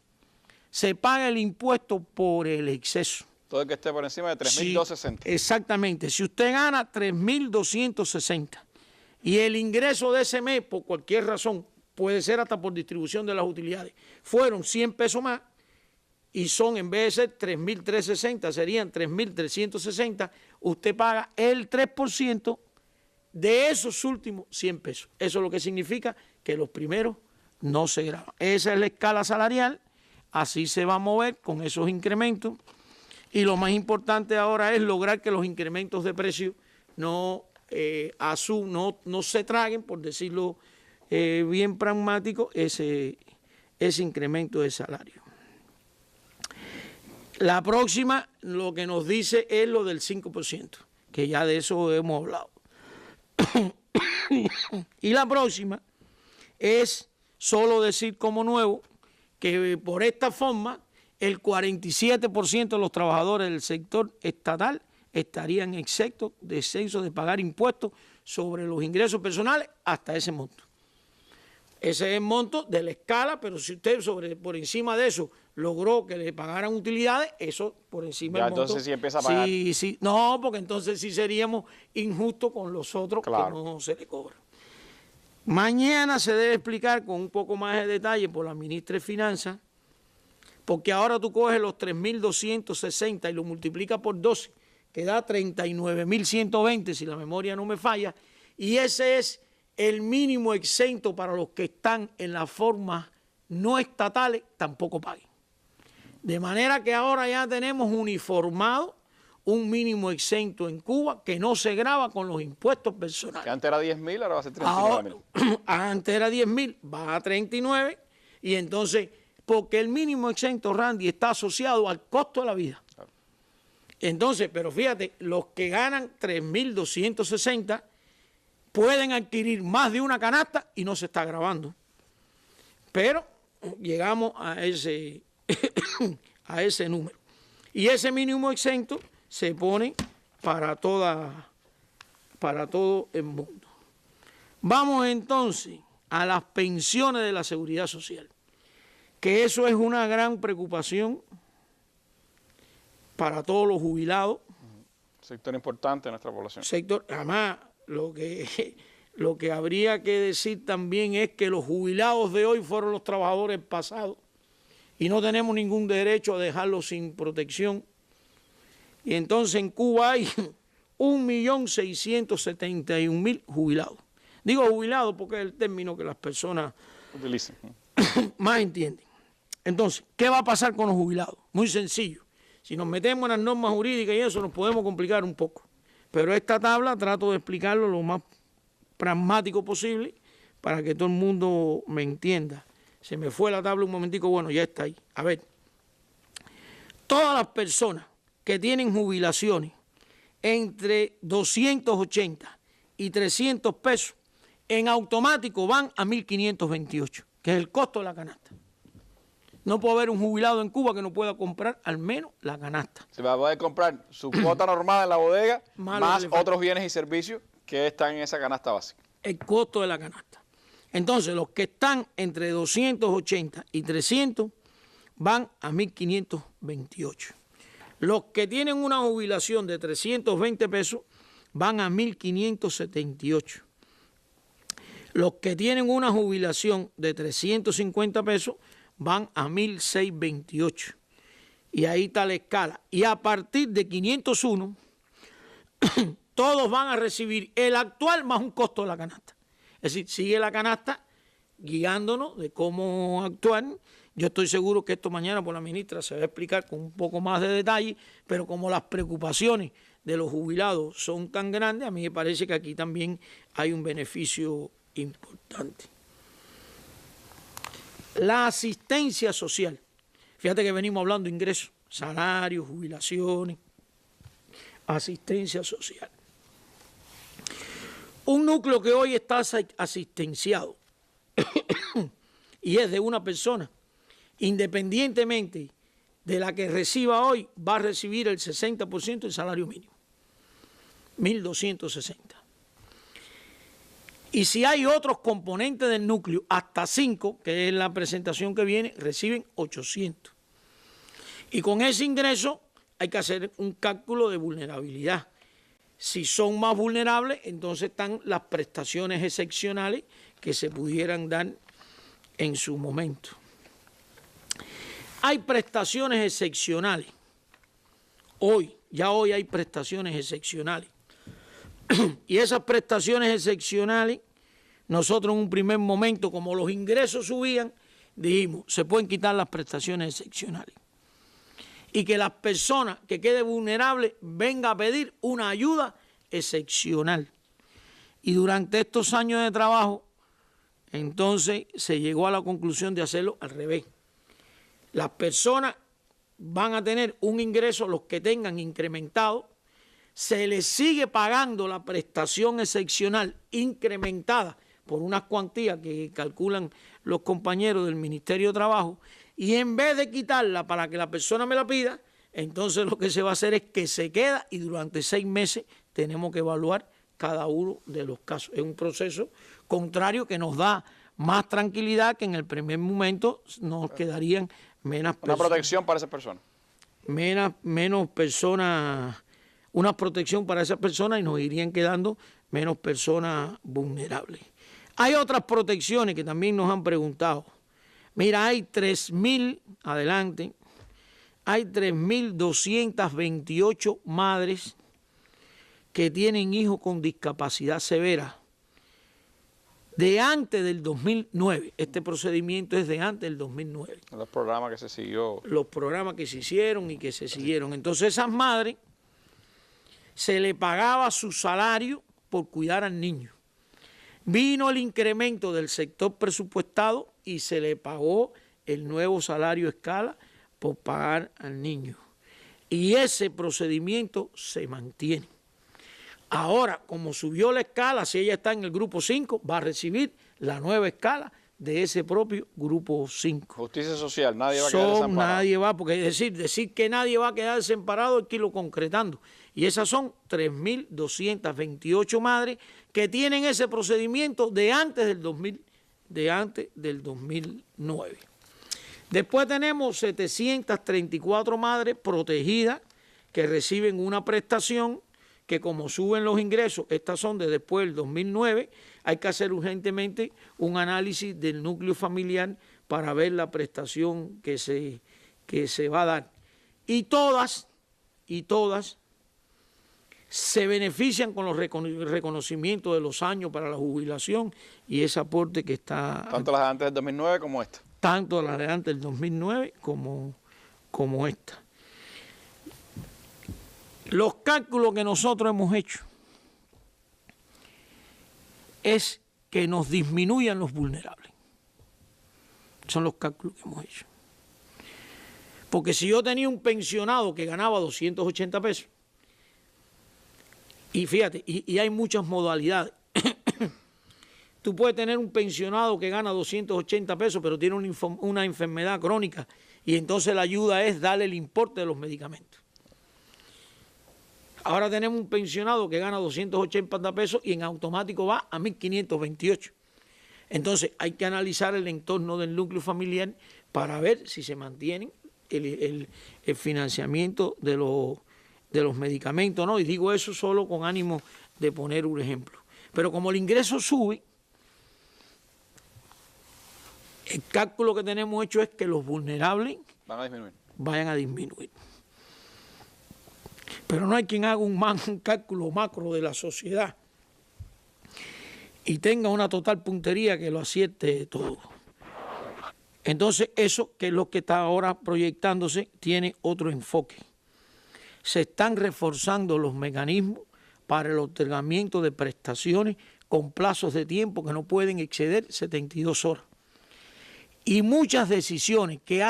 Se paga el impuesto por el exceso. Todo el que esté por encima de 3.260. Exactamente. Si usted gana 3.260 y el ingreso de ese mes, por cualquier razón, puede ser hasta por distribución de las utilidades, fueron 100 pesos más y son, en vez de ser 3.360, serían 3.360, usted paga el 3% de esos últimos 100 pesos. Eso es lo que significa que los primeros no se graban. Esa es la escala salarial, así se va a mover con esos incrementos. Y lo más importante ahora es lograr que los incrementos de precio no se traguen, por decirlo bien pragmático, ese incremento de salario. La próxima lo que nos dice es lo del 5%, que ya de eso hemos hablado. Y la próxima es solo decir como nuevo que por esta forma el 47% de los trabajadores del sector estatal estarían exentos de pagar impuestos sobre los ingresos personales hasta ese monto. Ese es el monto de la escala, pero si usted por encima de eso logró que le pagaran utilidades, eso por encima del monto. Entonces sí empieza a pagar. Sí, no, porque entonces sí seríamos injustos con los otros, claro, que no se le cobra. Mañana se debe explicar con un poco más de detalle por la ministra de Finanzas, porque ahora tú coges los 3.260 y lo multiplicas por 12, que da 39.120, si la memoria no me falla, y ese es el mínimo exento para los que están en las formas no estatales, tampoco paguen. De manera que ahora ya tenemos uniformado un mínimo exento en Cuba que no se grava con los impuestos personales. Que antes era 10.000, ahora va a ser 39.000. Antes era 10.000, va a 39, y entonces porque el mínimo exento, Randy, está asociado al costo de la vida. Entonces, pero fíjate, los que ganan 3.260 pueden adquirir más de una canasta y no se está gravando. Pero llegamos a ese, a ese número. Y ese mínimo exento se pone para todo el mundo. Vamos entonces a las pensiones de la Seguridad Social, que eso es una gran preocupación para todos los jubilados. Sector importante de nuestra población. Sector, además, lo que habría que decir también es que los jubilados de hoy fueron los trabajadores pasados y no tenemos ningún derecho a dejarlos sin protección. Y entonces en Cuba hay 1.671.000 jubilados. Digo jubilados porque es el término que las personas utilizan, más entienden. Entonces, ¿qué va a pasar con los jubilados? Muy sencillo. Si nos metemos en las normas jurídicas y eso, nos podemos complicar un poco. Pero esta tabla trato de explicarlo lo más pragmático posible para que todo el mundo me entienda. Se me fue la tabla un momentico, bueno, ya está ahí. A ver, todas las personas que tienen jubilaciones entre 280 y 300 pesos, en automático van a 1.528, que es el costo de la canasta. No puede haber un jubilado en Cuba que no pueda comprar al menos la canasta. Se va a poder comprar su cuota normal en la bodega, más otros bienes y servicios que están en esa canasta básica. El costo de la canasta. Entonces, los que están entre 280 y 300 van a 1.528. Los que tienen una jubilación de 320 pesos van a 1.578. Los que tienen una jubilación de 350 pesos van a 1.628. Y ahí está la escala. Y a partir de 501, todos van a recibir el actual más un costo de la canasta. Es decir, sigue la canasta guiándonos de cómo actuar. Yo estoy seguro que esto mañana por la ministra se va a explicar con un poco más de detalle, pero como las preocupaciones de los jubilados son tan grandes, a mí me parece que aquí también hay un beneficio importante. La asistencia social. Fíjate que venimos hablando de ingresos, salarios, jubilaciones, asistencia social. Un núcleo que hoy está asistenciado y es de una persona, independientemente de la que reciba hoy, va a recibir el 60% del salario mínimo, 1.260. Y si hay otros componentes del núcleo, hasta 5, que es la presentación que viene, reciben 800. Y con ese ingreso hay que hacer un cálculo de vulnerabilidad. Si son más vulnerables, entonces están las prestaciones excepcionales que se pudieran dar en su momento. Hay prestaciones excepcionales. Ya hoy hay prestaciones excepcionales. Y esas prestaciones excepcionales, nosotros en un primer momento, como los ingresos subían, dijimos, se pueden quitar las prestaciones excepcionales. Y que las personas que queden vulnerables vengan a pedir una ayuda excepcional. Y durante estos años de trabajo, entonces se llegó a la conclusión de hacerlo al revés. Las personas van a tener un ingreso, los que tengan incrementado, se les sigue pagando la prestación excepcional incrementada por unas cuantías que calculan los compañeros del Ministerio de Trabajo, y en vez de quitarla para que la persona me la pida, entonces lo que se va a hacer es que se queda y durante 6 meses tenemos que evaluar cada uno de los casos. Es un proceso contrario que nos da más tranquilidad, que en el primer momento nos quedarían menos personas. Una protección para esas personas. Menos personas, una protección para esas personas, y nos irían quedando menos personas vulnerables. Hay otras protecciones que también nos han preguntado. Mira, hay 3.000, adelante, hay 3.228 madres que tienen hijos con discapacidad severa de antes del 2009. Este procedimiento es de antes del 2009. Los programas que se siguió. Los programas que se hicieron y que se siguieron. Entonces esas madres se le pagaba su salario por cuidar al niño. Vino el incremento del sector presupuestado y se le pagó el nuevo salario escala por pagar al niño. Y ese procedimiento se mantiene. Ahora, como subió la escala, si ella está en el grupo 5, va a recibir la nueva escala de ese propio grupo 5. Justicia social, nadie va a quedar desamparado. Nadie va, porque decir que nadie va a quedar desamparado hay que irlo concretando. Y esas son 3.228 madres que tienen ese procedimiento de antes del 2009. Después tenemos 734 madres protegidas que reciben una prestación que, como suben los ingresos, estas son de después del 2009, hay que hacer urgentemente un análisis del núcleo familiar para ver la prestación que se va a dar. Y todas se benefician con los reconocimientos de los años para la jubilación y ese aporte que está... Tanto las de antes del 2009 como esta. Tanto las de antes del 2009 como esta. Los cálculos que nosotros hemos hecho es que nos disminuyan los vulnerables. Son los cálculos que hemos hecho. Porque si yo tenía un pensionado que ganaba 280 pesos, y fíjate, y hay muchas modalidades. Tú puedes tener un pensionado que gana 280 pesos, pero tiene una enfermedad crónica, y entonces la ayuda es darle el importe de los medicamentos. Ahora tenemos un pensionado que gana 280 pesos y en automático va a 1.528. Entonces hay que analizar el entorno del núcleo familiar para ver si se mantiene el financiamiento de los medicamentos, ¿no? Y digo eso solo con ánimo de poner un ejemplo. Pero como el ingreso sube, el cálculo que tenemos hecho es que los vulnerables vayan a disminuir. Pero no hay quien haga un cálculo macro de la sociedad y tenga una total puntería que lo acierte todo. Entonces eso, que es lo que está ahora proyectándose, tiene otro enfoque. Se están reforzando los mecanismos para el otorgamiento de prestaciones con plazos de tiempo que no pueden exceder 72 horas. Y muchas decisiones que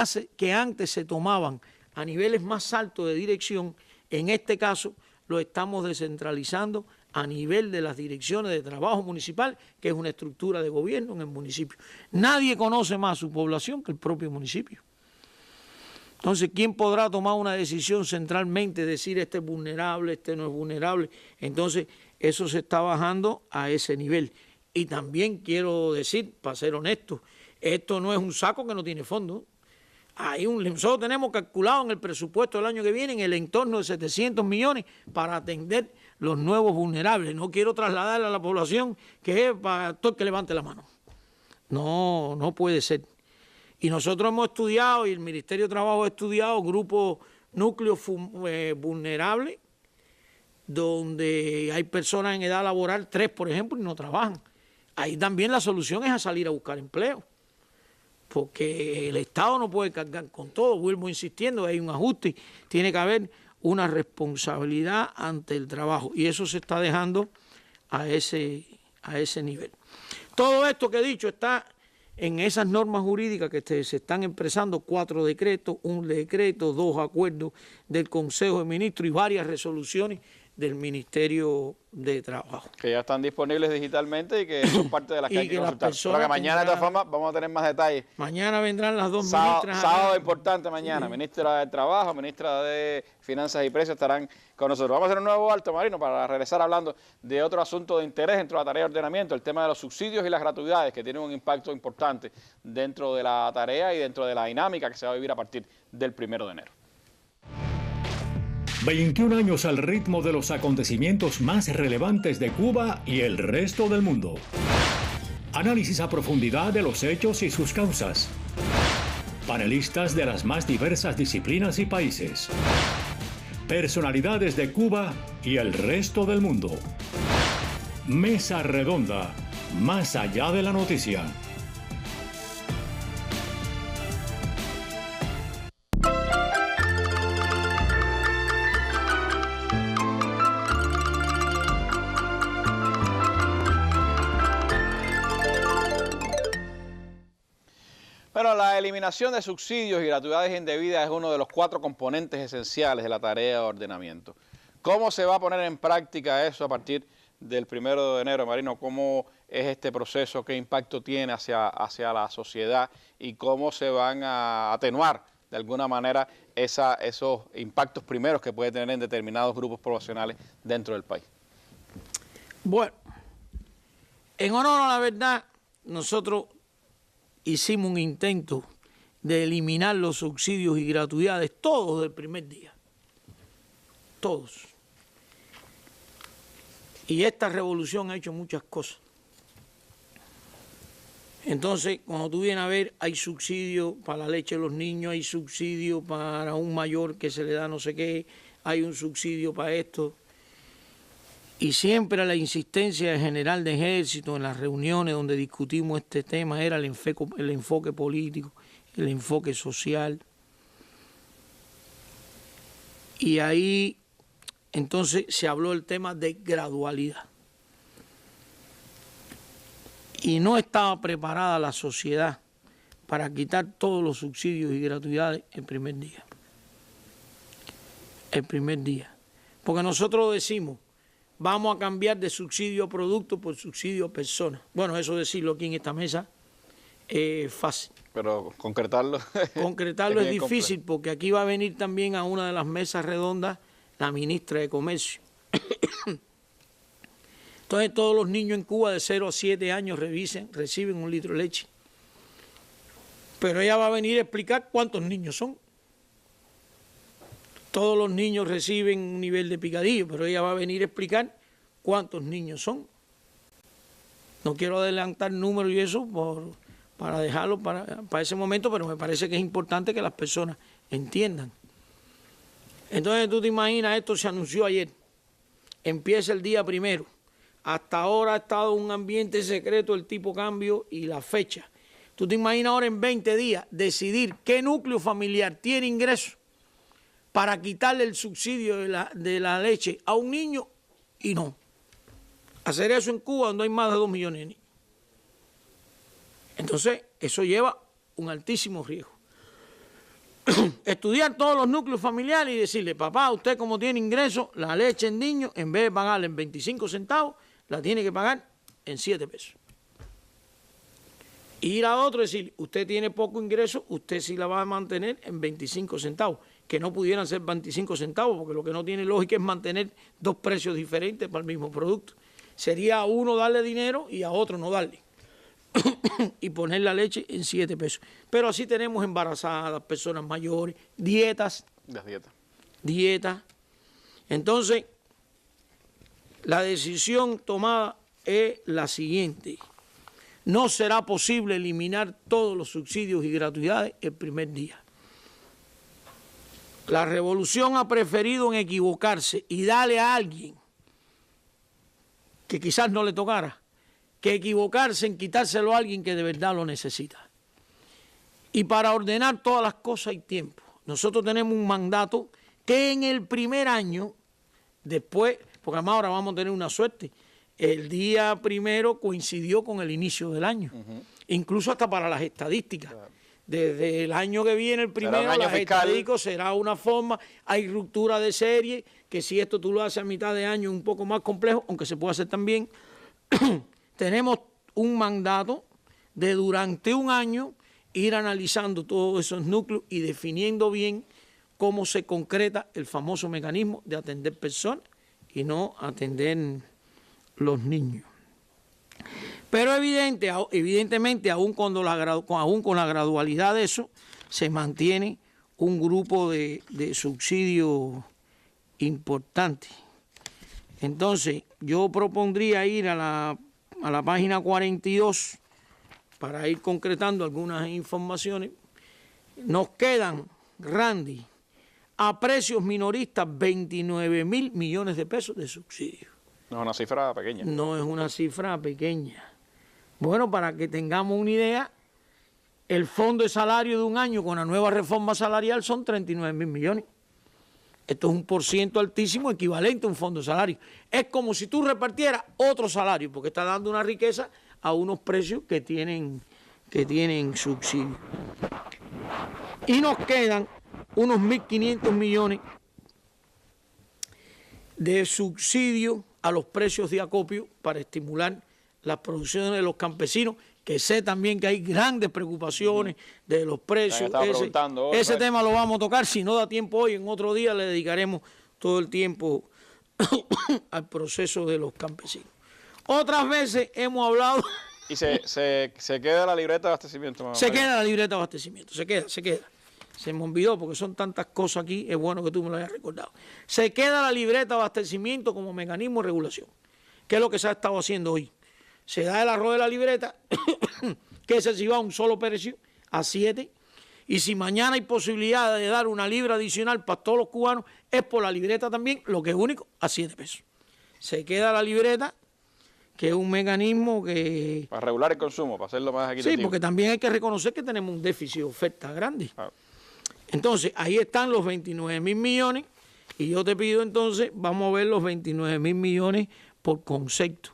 antes se tomaban a niveles más altos de dirección, en este caso lo estamos descentralizando a nivel de las direcciones de trabajo municipal, que es una estructura de gobierno en el municipio. Nadie conoce más a su población que el propio municipio. Entonces, ¿quién podrá tomar una decisión centralmente, decir este es vulnerable, este no es vulnerable? Entonces, eso se está bajando a ese nivel. Y también quiero decir, para ser honesto, esto no es un saco que no tiene fondo. Nosotros tenemos calculado en el presupuesto del año que viene en el entorno de 700 millones para atender los nuevos vulnerables. No quiero trasladarle a la población que es para todo el que levante la mano. No puede ser. Y nosotros hemos estudiado, y el Ministerio de Trabajo ha estudiado, grupos, núcleos vulnerables, donde hay personas en edad laboral, 3 por ejemplo, y no trabajan. Ahí también la solución es a salir a buscar empleo. Porque el Estado no puede cargar con todo, vuelvo insistiendo, hay un ajuste, tiene que haber una responsabilidad ante el trabajo y eso se está dejando a ese nivel. Todo esto que he dicho está en esas normas jurídicas que se están expresando, 4 decretos, 1 decreto, 2 acuerdos del Consejo de Ministros y varias resoluciones del Ministerio de Trabajo. Que ya están disponibles digitalmente y que son parte de las que hay que consultar. Pero que mañana, de todas formas, vamos a tener más detalles. Mañana vendrán las dos ministras. Sábado importante mañana. Sí. Ministra de Trabajo, ministra de Finanzas y Precios estarán con nosotros. Vamos a hacer un nuevo alto, Marino, para regresar hablando de otro asunto de interés dentro de la tarea de ordenamiento, el tema de los subsidios y las gratuidades, que tienen un impacto importante dentro de la tarea y dentro de la dinámica que se va a vivir a partir del 1 de enero. 21 años al ritmo de los acontecimientos más relevantes de Cuba y el resto del mundo. Análisis a profundidad de los hechos y sus causas. Panelistas de las más diversas disciplinas y países. Personalidades de Cuba y el resto del mundo. Mesa redonda, más allá de la noticia. Bueno, Bueno, la eliminación de subsidios y gratuidades indebidas es uno de los 4 componentes esenciales de la tarea de ordenamiento. ¿Cómo se va a poner en práctica eso a partir del 1 de enero, Marino? ¿Cómo es este proceso? ¿Qué impacto tiene hacia la sociedad? ¿Y cómo se van a atenuar de alguna manera esos impactos primeros que puede tener en determinados grupos poblacionales dentro del país? Bueno, en honor a la verdad, nosotros hicimos un intento de eliminar los subsidios y gratuidades todos del primer día. Todos. Y esta revolución ha hecho muchas cosas. Entonces, cuando tú vienes a ver, hay subsidio para la leche de los niños, hay subsidio para un mayor que se le da no sé qué, hay un subsidio para esto. Y siempre la insistencia del general de ejército en las reuniones donde discutimos este tema era el enfoque político, el enfoque social. Y ahí entonces se habló del tema de gradualidad. Y no estaba preparada la sociedad para quitar todos los subsidios y gratuidades el primer día. El primer día. Porque nosotros decimos, vamos a cambiar de subsidio a producto por subsidio a persona. Bueno, eso decirlo aquí en esta mesa es fácil. Pero concretarlo... Concretarlo es difícil complejo. Porque aquí va a venir también a una de las mesas redondas la ministra de Comercio. Entonces todos los niños en Cuba de 0 a 7 años reciben 1 litro de leche. Pero ella va a venir a explicar cuántos niños son. Todos los niños reciben un nivel de picadillo, pero ella va a venir a explicar cuántos niños son. No quiero adelantar números y eso para dejarlo para ese momento, pero me parece que es importante que las personas entiendan. Entonces tú te imaginas, esto se anunció ayer, empieza el día 1. Hasta ahora ha estado un ambiente secreto el tipo cambio y la fecha. Tú te imaginas ahora en 20 días decidir qué núcleo familiar tiene ingresos para quitarle el subsidio de la leche a un niño y no. Hacer eso en Cuba donde hay más de 2 millones de niños. Entonces, eso lleva un altísimo riesgo. Estudiar todos los núcleos familiares y decirle, papá, usted como tiene ingresos, la leche en niño, en vez de pagarla en 25 centavos, la tiene que pagar en 7 pesos. Ir a otro y decir, usted tiene poco ingreso, usted sí la va a mantener en 25 centavos, que no pudieran ser 25 centavos, porque lo que no tiene lógica es mantener 2 precios diferentes para el mismo producto. Sería a uno darle dinero y a otro no darle. Y poner la leche en 7 pesos. Pero así tenemos embarazadas, personas mayores, dietas. Las dietas. Dietas. Entonces, la decisión tomada es la siguiente. No será posible eliminar todos los subsidios y gratuidades el primer día. La revolución ha preferido en equivocarse y darle a alguien que quizás no le tocara, que equivocarse en quitárselo a alguien que de verdad lo necesita. Y para ordenar todas las cosas hay tiempo. Nosotros tenemos un mandato que en el primer año, después, porque además ahora vamos a tener una suerte, el día 1 coincidió con el inicio del año, incluso hasta para las estadísticas. Claro. Desde el año que viene, el primero, las estadísticas será una forma, hay ruptura de serie, que si esto tú lo haces a mitad de año es un poco más complejo, aunque se puede hacer también. Tenemos un mandato de durante un año ir analizando todos esos núcleos y definiendo bien cómo se concreta el famoso mecanismo de atender personas y no atender los niños. Pero evidentemente, aún con la gradualidad de eso, se mantiene un grupo de subsidios importante. Entonces, yo propondría ir a la página 42 para ir concretando algunas informaciones. Nos quedan, Randy, a precios minoristas 29.000 millones de pesos de subsidios. No es una cifra pequeña. No es una cifra pequeña. Bueno, para que tengamos una idea, el fondo de salario de un año con la nueva reforma salarial son 39.000 millones. Esto es un % altísimo, equivalente a un fondo de salario. Es como si tú repartieras otro salario, porque está dando una riqueza a unos precios que tienen que tienen subsidio. Y nos quedan unos 1.500 millones de subsidio a los precios de acopio para estimular las producciones de los campesinos, que sé también que hay grandes preocupaciones de los precios. Ese tema lo vamos a tocar, si no da tiempo hoy, en otro día le dedicaremos todo el tiempo al proceso de los campesinos. Otras veces hemos hablado... ¿Y se queda la libreta de abastecimiento? Se queda la libreta de abastecimiento, se queda. Se me olvidó porque son tantas cosas aquí, es bueno que tú me lo hayas recordado. Se queda la libreta de abastecimiento como mecanismo de regulación, que es lo que se ha estado haciendo hoy. Se da el arroz de la libreta, que se va a un solo precio, a 7, y si mañana hay posibilidad de dar una libra adicional para todos los cubanos, es por la libreta también, lo que es único, a 7 pesos. Se queda la libreta, que es un mecanismo que... Para regular el consumo, para hacerlo más equitativo. Sí, porque también hay que reconocer que tenemos un déficit de oferta grande. Entonces, ahí están los 29.000 millones, y yo te pido entonces, vamos a ver los 29.000 millones por concepto.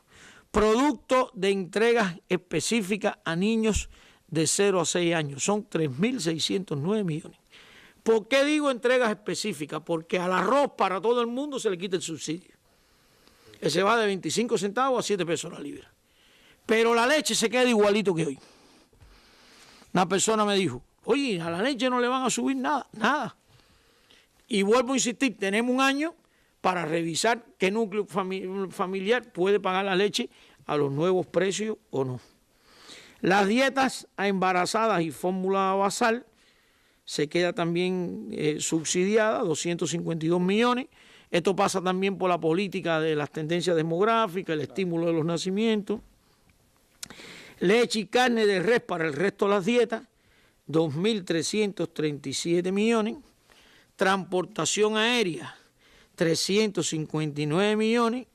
Producto de entregas específicas a niños de 0 a 6 años, son 3.609 millones. ¿Por qué digo entregas específicas? Porque al arroz para todo el mundo se le quita el subsidio. Ese va de 25 centavos a 7 pesos la libra. Pero la leche se queda igualito que hoy. Una persona me dijo, oye, a la leche no le van a subir nada. Y vuelvo a insistir, tenemos un año para revisar qué núcleo familiar puede pagar la leche a los nuevos precios o no. Las dietas a embarazadas y fórmula basal se queda también subsidiada, 252 millones. Esto pasa también por la política de las tendencias demográficas, el estímulo de los nacimientos. Leche y carne de res para el resto de las dietas, 2.337 millones. Transportación aérea, 359 millones.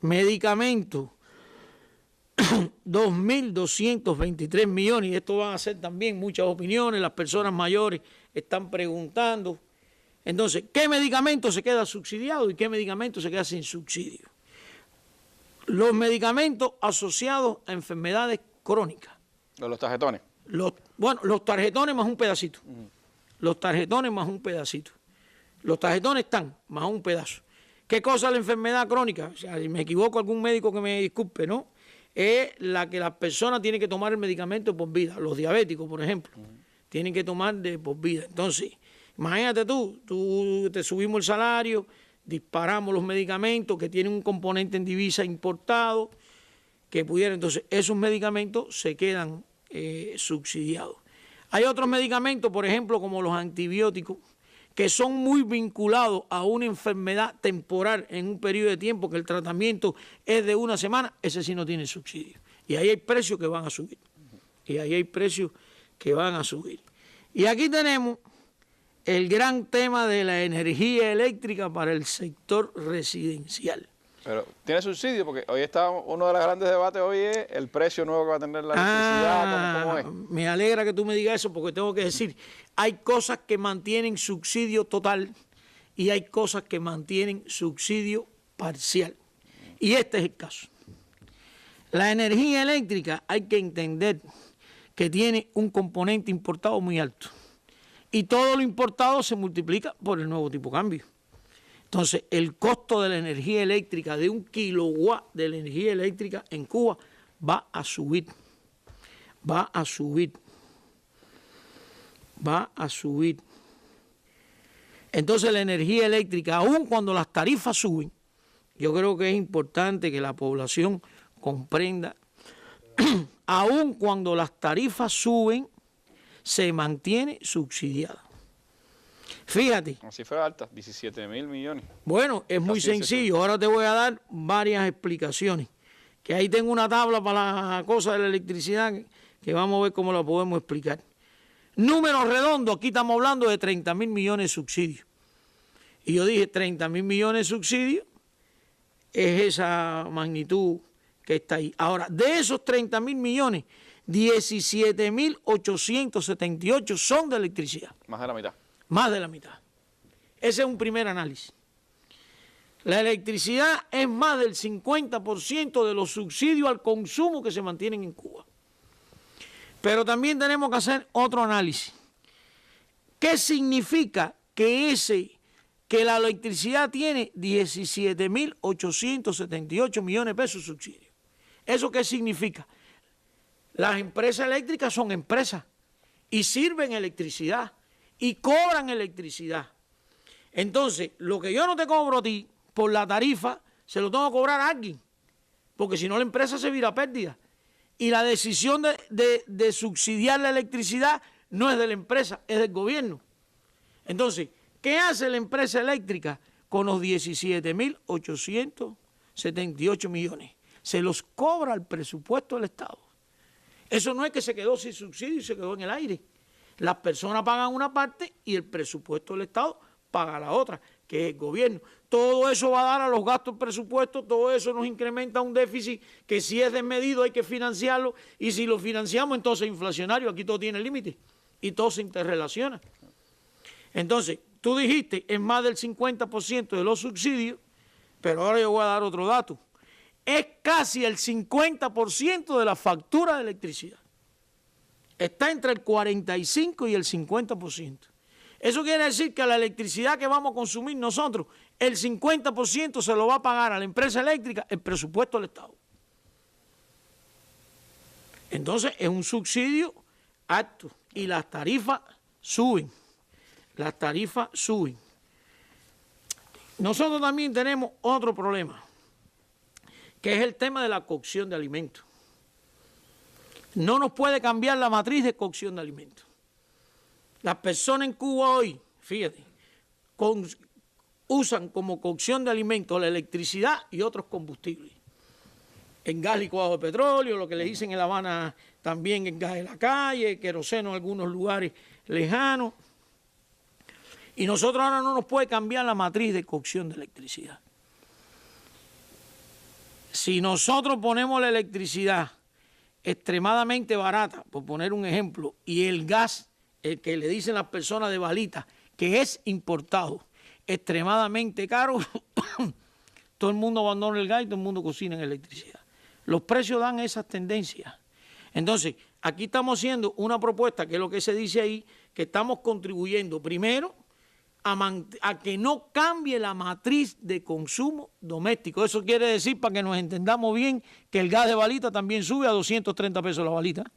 Medicamentos, 2.223 millones. Y esto van a ser también muchas opiniones. Las personas mayores están preguntando. Entonces, ¿qué medicamento se queda subsidiado y qué medicamento se queda sin subsidio? Los medicamentos asociados a enfermedades crónicas. Los tarjetones. Los tarjetones más un pedacito. Los tarjetones más un pedacito. Los tarjetones están más un pedazo. ¿Qué cosa es la enfermedad crónica? O sea, si me equivoco, algún médico que me disculpe, ¿no? Es la que la persona tiene que tomar el medicamento por vida. Los diabéticos, por ejemplo, tienen que tomar de por vida. Entonces, imagínate tú te subimos el salario, disparamos los medicamentos que tienen un componente en divisa importado, que pudieran, entonces esos medicamentos se quedan subsidiados. Hay otros medicamentos, por ejemplo, como los antibióticos, que son muy vinculados a una enfermedad temporal en un periodo de tiempo, que el tratamiento es de una semana, ese sí no tiene subsidio. Y ahí hay precios que van a subir. Y aquí tenemos el gran tema de la energía eléctrica para el sector residencial. Pero tiene subsidio, porque hoy está uno de los grandes debates, hoy es el precio nuevo que va a tener la electricidad, ¿cómo es? Me alegra que tú me digas eso, porque tengo que decir, hay cosas que mantienen subsidio total y hay cosas que mantienen subsidio parcial. Y este es el caso. La energía eléctrica hay que entender que tiene un componente importado muy alto. Y todo lo importado se multiplica por el nuevo tipo de cambio. Entonces, el costo de la energía eléctrica, de 1 kilowatt de la energía eléctrica en Cuba, va a subir. Entonces, la energía eléctrica, aun cuando las tarifas suben, yo creo que es importante que la población comprenda, aun cuando las tarifas suben, se mantiene subsidiada. Fíjate. Una cifra alta, 17.000 millones. Bueno, es muy sencillo. Ahora te voy a dar varias explicaciones. Que ahí tengo una tabla para la cosa de la electricidad que vamos a ver cómo la podemos explicar. Números redondos, aquí estamos hablando de 30.000 millones de subsidios. Y yo dije 30.000 millones de subsidios es esa magnitud que está ahí. Ahora, de esos 30.000 millones, 17.878 son de electricidad. Más de la mitad. Más de la mitad. Ese es un primer análisis. La electricidad es más del 50% de los subsidios al consumo que se mantienen en Cuba. Pero también tenemos que hacer otro análisis. ¿Qué significa que la electricidad tiene 17.878 millones de pesos de subsidio? ¿Eso qué significa? Las empresas eléctricas son empresas y sirven electricidad y cobran electricidad. Entonces, lo que yo no te cobro a ti por la tarifa, se lo tengo que cobrar a alguien, porque si no la empresa se vira a pérdida. Y la decisión de subsidiar la electricidad no es de la empresa, es del gobierno. Entonces, ¿qué hace la empresa eléctrica con los 17.878 millones? Se los cobra al presupuesto del Estado. Eso no es que se quedó sin subsidio y se quedó en el aire. Las personas pagan una parte y el presupuesto del Estado paga la otra, que es el gobierno. Todo eso va a dar a los gastos del presupuesto, todo eso nos incrementa un déficit que si es desmedido hay que financiarlo, y si lo financiamos entonces es inflacionario, aquí todo tiene límite y todo se interrelaciona. Entonces, tú dijiste, es más del 50% de los subsidios, pero ahora yo voy a dar otro dato. Es casi el 50% de la factura de electricidad. Está entre el 45 y el 50%. Eso quiere decir que a la electricidad que vamos a consumir nosotros, el 50% se lo va a pagar a la empresa eléctrica el presupuesto del Estado. Entonces, es un subsidio alto y las tarifas suben. Las tarifas suben. Nosotros también tenemos otro problema, que es el tema de la cocción de alimentos. No nos puede cambiar la matriz de cocción de alimentos. Las personas en Cuba hoy, fíjate, usan como cocción de alimentos la electricidad y otros combustibles. En gas licuado de petróleo, lo que le dicen en La Habana también en gas de la calle, queroseno en algunos lugares lejanos. Y nosotros ahora no nos puede cambiar la matriz de cocción de electricidad. Si nosotros ponemos la electricidad extremadamente barata, por poner un ejemplo, y el gas, el que le dicen las personas de balita, que es importado, extremadamente caro, todo el mundo abandona el gas y todo el mundo cocina en electricidad. Los precios dan esas tendencias. Entonces, aquí estamos haciendo una propuesta, que es lo que se dice ahí, que estamos contribuyendo primero a que no cambie la matriz de consumo doméstico. Eso quiere decir, para que nos entendamos bien, que el gas de balita también sube a 230 pesos la balita.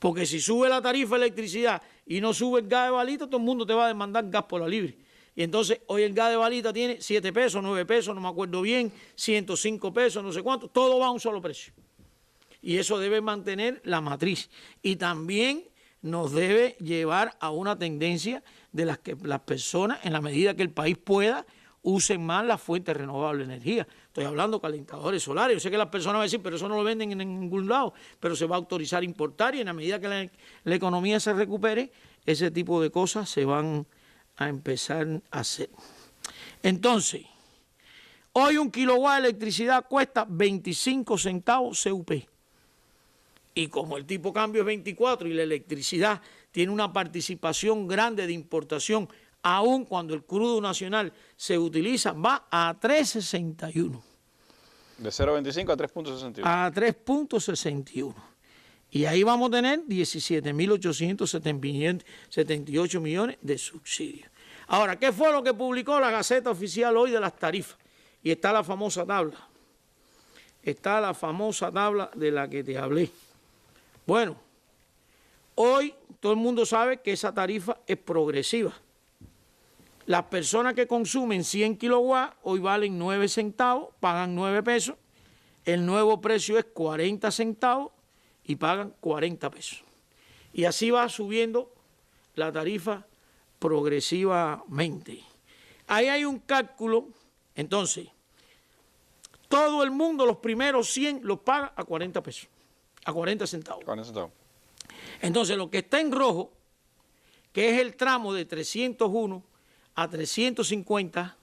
Porque si sube la tarifa de electricidad y no sube el gas de balita, todo el mundo te va a demandar gas por la libre. Y entonces hoy el gas de balita tiene 7 pesos, 9 pesos, no me acuerdo bien, 105 pesos, no sé cuánto, todo va a un solo precio. Y eso debe mantener la matriz. Y también nos debe llevar a una tendencia de las que las personas, en la medida que el país pueda, usen más las fuentes renovables de energía. Estoy hablando de calentadores solares. Yo sé que las personas van a decir, pero eso no lo venden en ningún lado, pero se va a autorizar importar y en la medida que la economía se recupere, ese tipo de cosas se van a empezar a hacer. Entonces, hoy un kilowatt de electricidad cuesta 25 centavos CUP. Y como el tipo de cambio es 24 y la electricidad tiene una participación grande de importación, aun cuando el crudo nacional se utiliza, va a 3.61. De 0.25 a 3.61. A 3.61. Y ahí vamos a tener 17.878 millones de subsidios. Ahora, ¿qué fue lo que publicó la Gaceta Oficial hoy de las tarifas? Y está la famosa tabla. Está la famosa tabla de la que te hablé. Bueno, hoy todo el mundo sabe que esa tarifa es progresiva. Las personas que consumen 100 kilowatts hoy valen 9 centavos, pagan 9 pesos. El nuevo precio es 40 centavos y pagan 40 pesos. Y así va subiendo la tarifa progresivamente. Ahí hay un cálculo. Entonces, todo el mundo los primeros 100 los paga a 40 pesos, a 40 centavos. 40 centavos. Entonces, lo que está en rojo, que es el tramo de 301 a 350,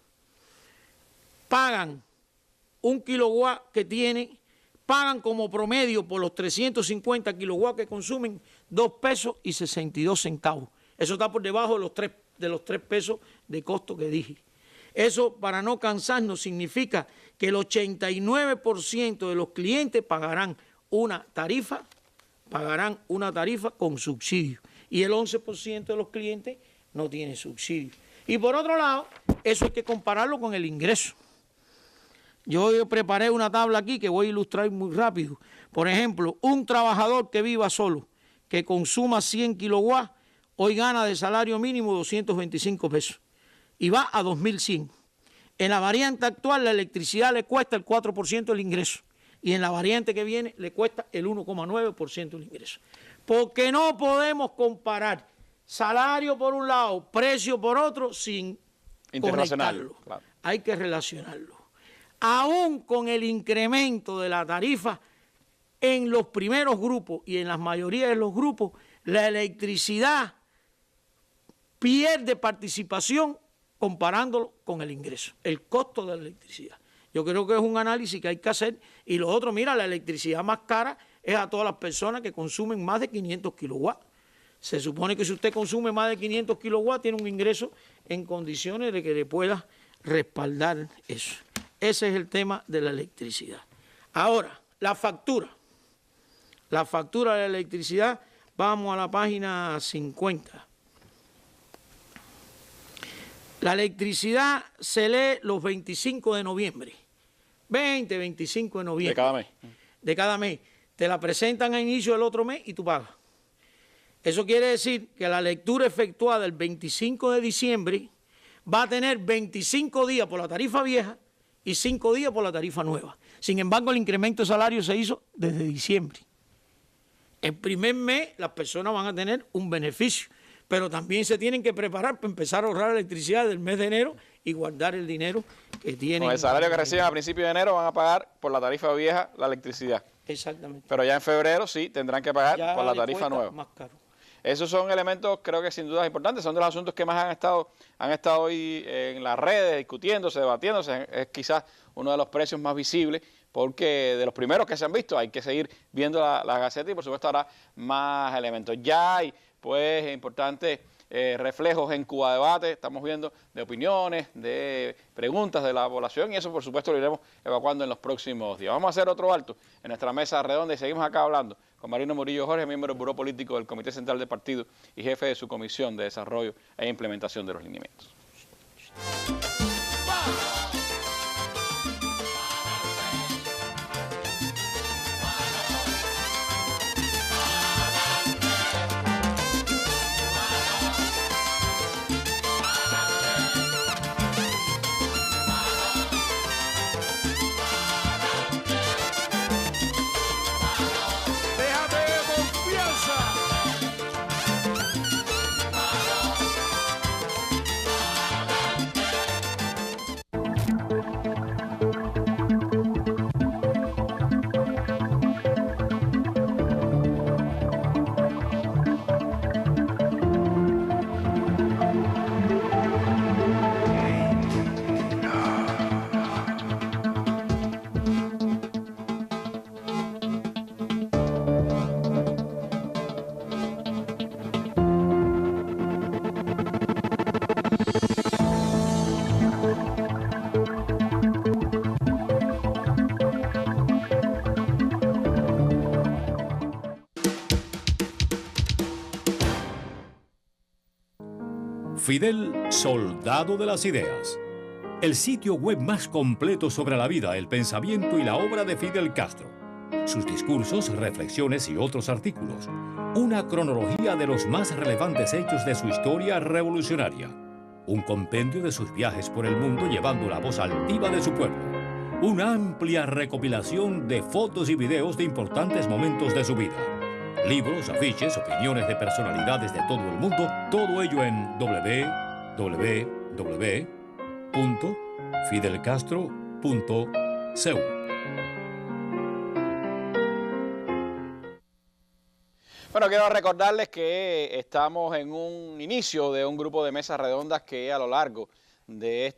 pagan un kilowatt que tiene, pagan como promedio por los 350 kilowatts que consumen 2 pesos y 62 centavos. Eso está por debajo de los 3 pesos de costo que dije. Eso, para no cansarnos, significa que el 89% de los clientes pagarán una tarifa pagarán una tarifa con subsidio y el 11% de los clientes no tiene subsidio. Y por otro lado, eso hay que compararlo con el ingreso. Yo preparé una tabla aquí que voy a ilustrar muy rápido. Por ejemplo, un trabajador que viva solo, que consuma 100 kilowatts, hoy gana de salario mínimo 225 pesos y va a 2.100. En la variante actual la electricidad le cuesta el 4% del ingreso y en la variante que viene le cuesta el 1,9% del ingreso. Porque no podemos comparar salario por un lado, precio por otro sin conectarlo. Claro. Hay que relacionarlo. Aún con el incremento de la tarifa en los primeros grupos y en la mayoría de los grupos, la electricidad pierde participación comparándolo con el ingreso, el costo de la electricidad. Yo creo que es un análisis que hay que hacer. Y lo otro, mira, la electricidad más cara es a todas las personas que consumen más de 500 kilowatts. Se supone que si usted consume más de 500 kilowatts, tiene un ingreso en condiciones de que le pueda respaldar eso. Ese es el tema de la electricidad. Ahora, la factura. La factura de la electricidad, vamos a la página 50. La electricidad se lee los 25 de noviembre. 25 de noviembre. De cada mes. De cada mes. Te la presentan a inicio del otro mes y tú pagas. Eso quiere decir que la lectura efectuada el 25 de diciembre va a tener 25 días por la tarifa vieja y 5 días por la tarifa nueva. Sin embargo, el incremento de salario se hizo desde diciembre. El primer mes las personas van a tener un beneficio, pero también se tienen que preparar para empezar a ahorrar electricidad del mes de enero y guardar el dinero que tienen. Con el salario que reciben a principios de enero van a pagar por la tarifa vieja la electricidad. Exactamente. Pero ya en febrero sí tendrán que pagar ya por la tarifa nueva. Más caro. Esos son elementos, creo que sin duda importantes, son de los asuntos que más han estado hoy en las redes discutiéndose, debatiéndose. Es quizás uno de los precios más visibles, porque de los primeros que se han visto. Hay que seguir viendo la Gaceta y por supuesto habrá más elementos. Ya hay pues importantes reflejos en Cuba Debate, estamos viendo de opiniones, de preguntas de la población, y eso por supuesto lo iremos evacuando en los próximos días. Vamos a hacer otro alto en nuestra mesa redonda y seguimos acá hablando con Marino Murillo Jorge, miembro del Buró Político del Comité Central del Partido y jefe de su Comisión de Desarrollo e Implementación de los Lineamientos. Fidel, soldado de las ideas. El sitio web más completo sobre la vida, el pensamiento y la obra de Fidel Castro. Sus discursos, reflexiones y otros artículos. Una cronología de los más relevantes hechos de su historia revolucionaria. Un compendio de sus viajes por el mundo llevando la voz altiva de su pueblo. Una amplia recopilación de fotos y videos de importantes momentos de su vida. Libros, afiches, opiniones de personalidades de todo el mundo, todo ello en www.fidelcastro.cu. Bueno, quiero recordarles que estamos en un inicio de un grupo de mesas redondas que a lo largo de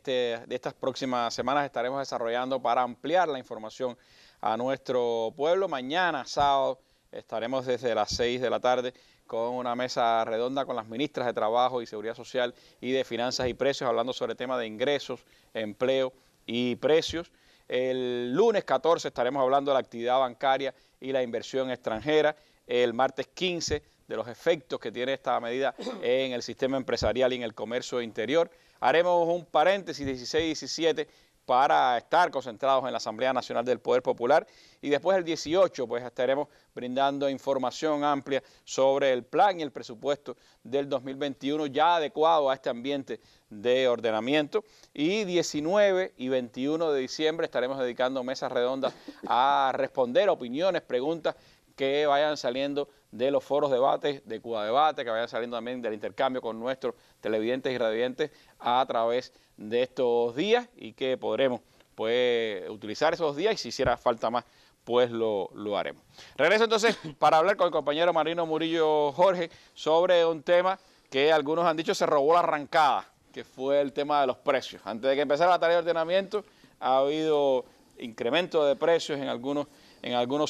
estas próximas semanas estaremos desarrollando para ampliar la información a nuestro pueblo. Mañana, sábado, estaremos desde las 6 de la tarde con una mesa redonda con las ministras de Trabajo y Seguridad Social y de Finanzas y Precios, hablando sobre el tema de ingresos, empleo y precios. El lunes 14 estaremos hablando de la actividad bancaria y la inversión extranjera. el martes 15 de los efectos que tiene esta medida en el sistema empresarial y en el comercio interior. Haremos un paréntesis 16 y 17 para estar concentrados en la Asamblea Nacional del Poder Popular, y después el 18 pues estaremos brindando información amplia sobre el plan y el presupuesto del 2021 ya adecuado a este ambiente de ordenamiento, y 19 y 21 de diciembre estaremos dedicando mesas redondas a responder opiniones, preguntas que vayan saliendo de los foros debates, de Cuba Debate, que vayan saliendo también del intercambio con nuestros televidentes y radiovidentes a través de estos días, y que podremos pues utilizar esos días, y si hiciera falta más pues lo haremos. Regreso entonces para hablar con el compañero Marino Murillo Jorge sobre un tema que algunos han dicho se robó la arrancada, que fue el tema de los precios. Antes de que empezara la tarea de ordenamiento ha habido incremento de precios en algunos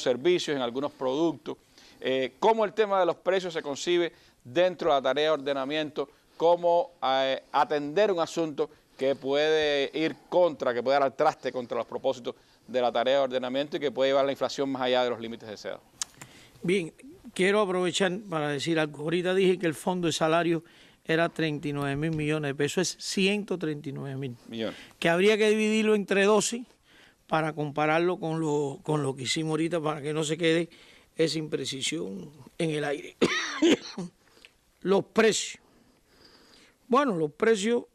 servicios, en algunos productos. Cómo el tema de los precios se concibe dentro de la tarea de ordenamiento, cómo atender un asunto que puede ir que puede dar al traste contra los propósitos de la tarea de ordenamiento y que puede llevar la inflación más allá de los límites deseados. Bien, quiero aprovechar para decir algo. Ahorita dije que el fondo de salario era 39.000 millones de pesos, es 139.000 millones. Que habría que dividirlo entre 12 para compararlo con lo que hicimos ahorita, para que no se quede esa imprecisión en el aire. Los precios. Bueno, los precios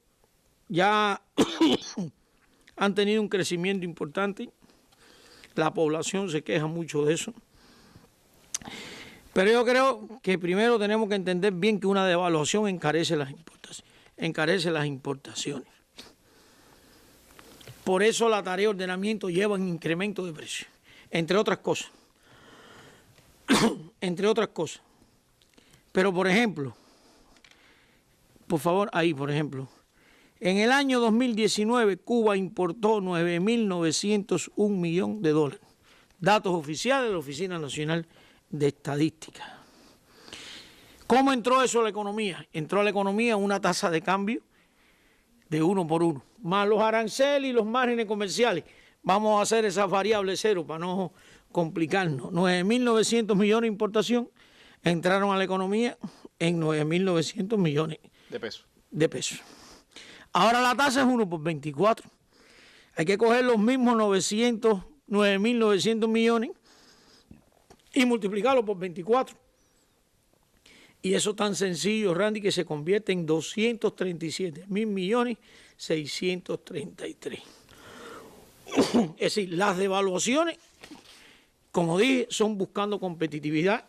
ya han tenido un crecimiento importante. La población se queja mucho de eso. Pero yo creo que primero tenemos que entender bien que una devaluación encarece las importaciones. Por eso la tarea de ordenamiento lleva un incremento de precios, entre otras cosas. Entre otras cosas. Pero, por ejemplo, por favor, ahí, por ejemplo, en el año 2019 Cuba importó 9.901 millones de dólares. Datos oficiales de la Oficina Nacional de Estadística. ¿Cómo entró eso a la economía? Entró a la economía una tasa de cambio de 1 por 1, más los aranceles y los márgenes comerciales. Vamos a hacer esas variables cero para no complicarnos. 9.900 millones de importación entraron a la economía en 9.900 millones de pesos. Ahora la tasa es 1 por 24. Hay que coger los mismos 9.900 millones y multiplicarlo por 24. Y eso es tan sencillo, Randy, que se convierte en 237.000 millones 633. Es decir, las devaluaciones, como dije, son buscando competitividad,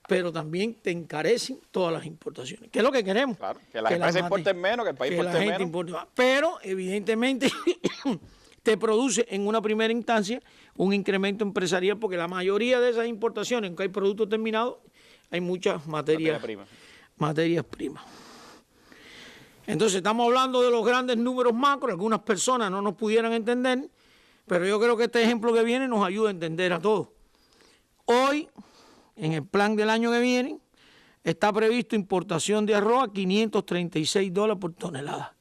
pero también te encarecen todas las importaciones. ¿Qué es lo que queremos? Claro, que las empresas importen menos, que el país importe menos. Importe más. Pero, evidentemente, te produce en una primera instancia un incremento empresarial, porque la mayoría de esas importaciones, aunque hay productos terminados, hay muchas materias primas. Entonces, estamos hablando de los grandes números macro. Algunas personas no nos pudieran entender, pero yo creo que este ejemplo que viene nos ayuda a entender a todos. Hoy, en el plan del año que viene, está previsto importación de arroz a $536 por tonelada.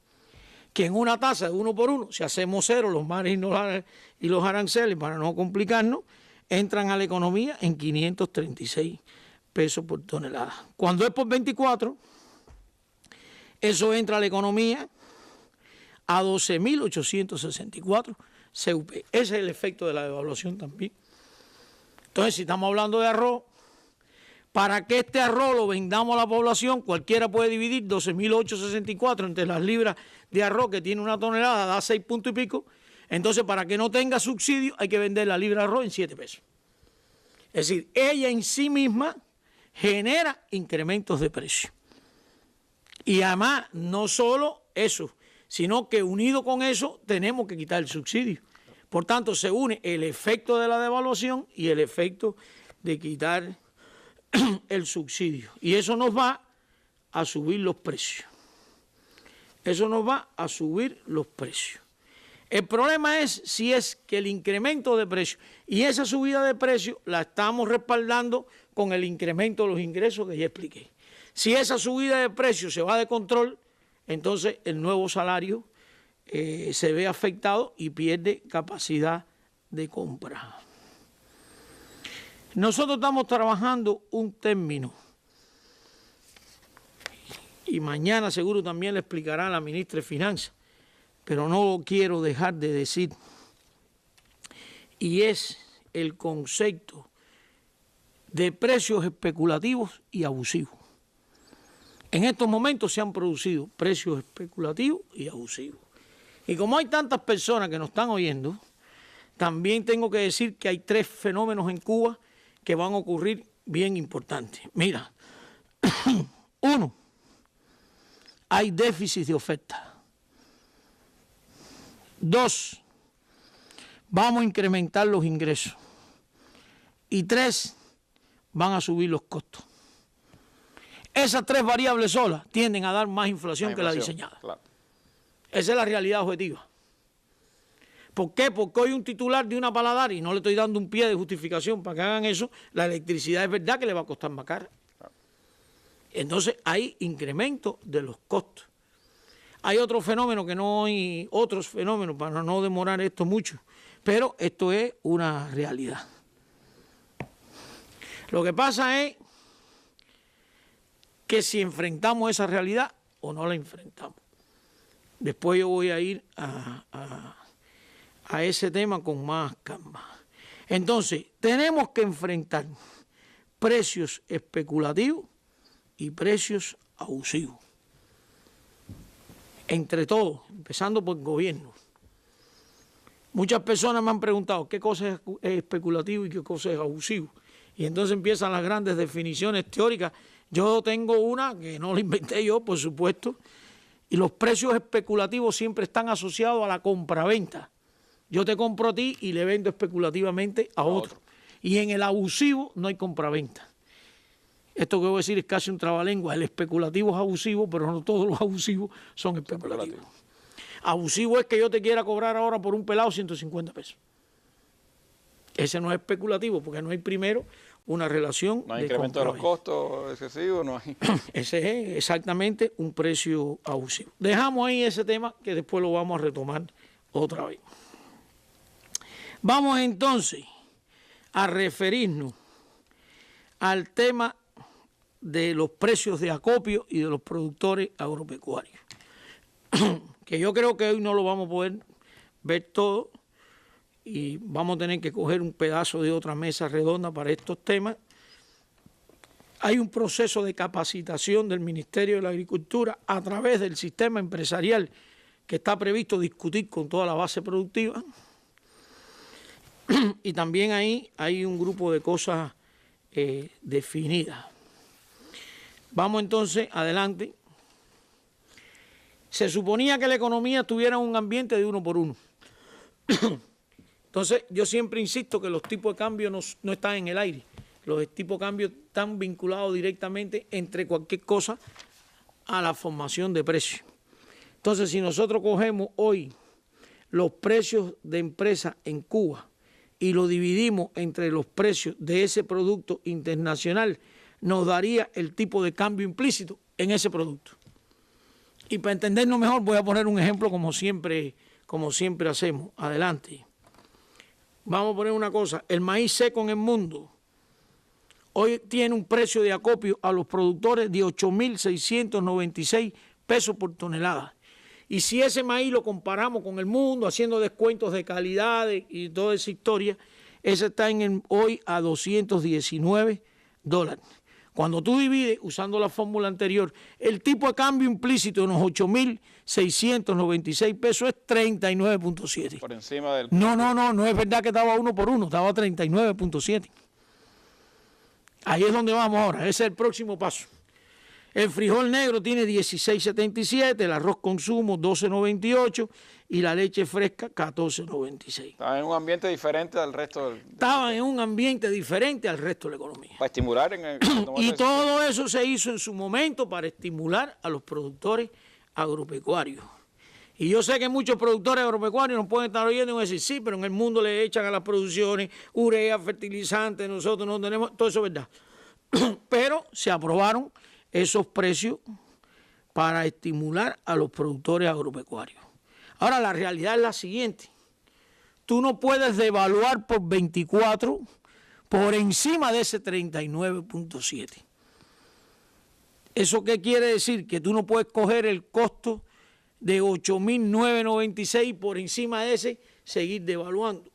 Que en una tasa de 1 por 1, si hacemos cero los márgenes y los aranceles para no complicarnos, entran a la economía en 536 pesos por tonelada. Cuando es por 24, eso entra a la economía a 12.864 CUP. Ese es el efecto de la devaluación también. Entonces, si estamos hablando de arroz, para que este arroz lo vendamos a la población, cualquiera puede dividir 12.864 entre las libras de arroz que tiene una tonelada, da 6 puntos y pico. Entonces, para que no tenga subsidio, hay que vender la libra de arroz en 7 pesos. Es decir, ella en sí misma genera incrementos de precio. Y además, no solo eso, sino que unido con eso tenemos que quitar el subsidio. Por tanto, se une el efecto de la devaluación y el efecto de quitar el subsidio. Y eso nos va a subir los precios. Eso nos va a subir los precios. El problema es si es que el incremento de precios y esa subida de precios la estamos respaldando con el incremento de los ingresos que ya expliqué. Si esa subida de precios se va de control, entonces el nuevo salario se ve afectado y pierde capacidad de compra. Nosotros estamos trabajando un término y mañana seguro también le explicará a la ministra de Finanzas, pero no lo quiero dejar de decir, y es el concepto de precios especulativos y abusivos. En estos momentos se han producido precios especulativos y abusivos. Y como hay tantas personas que nos están oyendo, también tengo que decir que hay 3 fenómenos en Cuba que van a ocurrir bien importantes. Mira, 1, hay déficit de oferta. 2, vamos a incrementar los ingresos. Y 3, van a subir los costos. Esas 3 variables solas tienden a dar más inflación que la diseñada. Claro. Esa es la realidad objetiva. ¿Por qué? Porque hoy un titular de una paladar, y no le estoy dando un pie de justificación para que hagan eso, la electricidad es verdad que le va a costar más cara. Claro. Entonces hay incremento de los costos. Hay otro fenómeno que no hay, otros fenómenos, para no demorar esto mucho, pero esto es una realidad. Lo que pasa es que si enfrentamos esa realidad o no la enfrentamos. Después yo voy a ir a ese tema con más calma. Entonces, tenemos que enfrentar precios especulativos y precios abusivos. Entre todos, empezando por el gobierno. Muchas personas me han preguntado qué cosa es especulativo y qué cosa es abusivo. Y entonces empiezan las grandes definiciones teóricas. Yo tengo una que no la inventé yo, por supuesto, y los precios especulativos siempre están asociados a la compraventa. Yo te compro a ti y le vendo especulativamente a otro. Y en el abusivo no hay compraventa. Esto que voy a decir es casi un trabalengua. El especulativo es abusivo, pero no todos los abusivos son especulativos. Abusivo es que yo te quiera cobrar ahora por un pelado 150 pesos. Ese no es especulativo, porque no hay primero una relación. No hay incremento de los costos excesivos, no hay. Ese es exactamente un precio abusivo. Dejamos ahí ese tema que después lo vamos a retomar otra vez. Vamos entonces a referirnos al tema de los precios de acopio y de los productores agropecuarios, que yo creo que hoy no lo vamos a poder ver todo y vamos a tener que coger un pedazo de otra mesa redonda para estos temas. Hay un proceso de capacitación del Ministerio de la Agricultura a través del sistema empresarial que está previsto discutir con toda la base productiva. Y también ahí hay un grupo de cosas definidas. Vamos entonces adelante. Se suponía que la economía estuviera en un ambiente de 1 por 1. Entonces yo siempre insisto que los tipos de cambio no están en el aire. Los tipos de cambio están vinculados directamente entre cualquier cosa a la formación de precios. Entonces si nosotros cogemos hoy los precios de empresa en Cuba y lo dividimos entre los precios de ese producto internacional, nos daría el tipo de cambio implícito en ese producto. Y para entendernos mejor voy a poner un ejemplo como siempre hacemos. Adelante. Vamos a poner una cosa. El maíz seco en el mundo hoy tiene un precio de acopio a los productores de 8.696 pesos por tonelada. Y si ese maíz lo comparamos con el mundo, haciendo descuentos de calidad y toda esa historia, ese está hoy a $219. Cuando tú divides, usando la fórmula anterior, el tipo de cambio implícito en los 8.696 pesos es 39.7. Por encima del... No es verdad que estaba 1 por 1, estaba 39.7. Ahí es donde vamos ahora, ese es el próximo paso. El frijol negro tiene 16.77, el arroz consumo 12.98 y la leche fresca 14.96. Estaba en un ambiente diferente al resto del... Estaban en un ambiente diferente al resto de la economía. Para estimular en el... Y todo eso se hizo en su momento para estimular a los productores agropecuarios. Y yo sé que muchos productores agropecuarios nos pueden estar oyendo y decir, sí, pero en el mundo le echan a las producciones urea, fertilizantes, nosotros no tenemos, todo eso es verdad. Pero se aprobaron esos precios para estimular a los productores agropecuarios. Ahora, la realidad es la siguiente. Tú no puedes devaluar por 24 por encima de ese 39.7. ¿Eso qué quiere decir? Que tú no puedes coger el costo de 8.996 y por encima de ese seguir devaluando.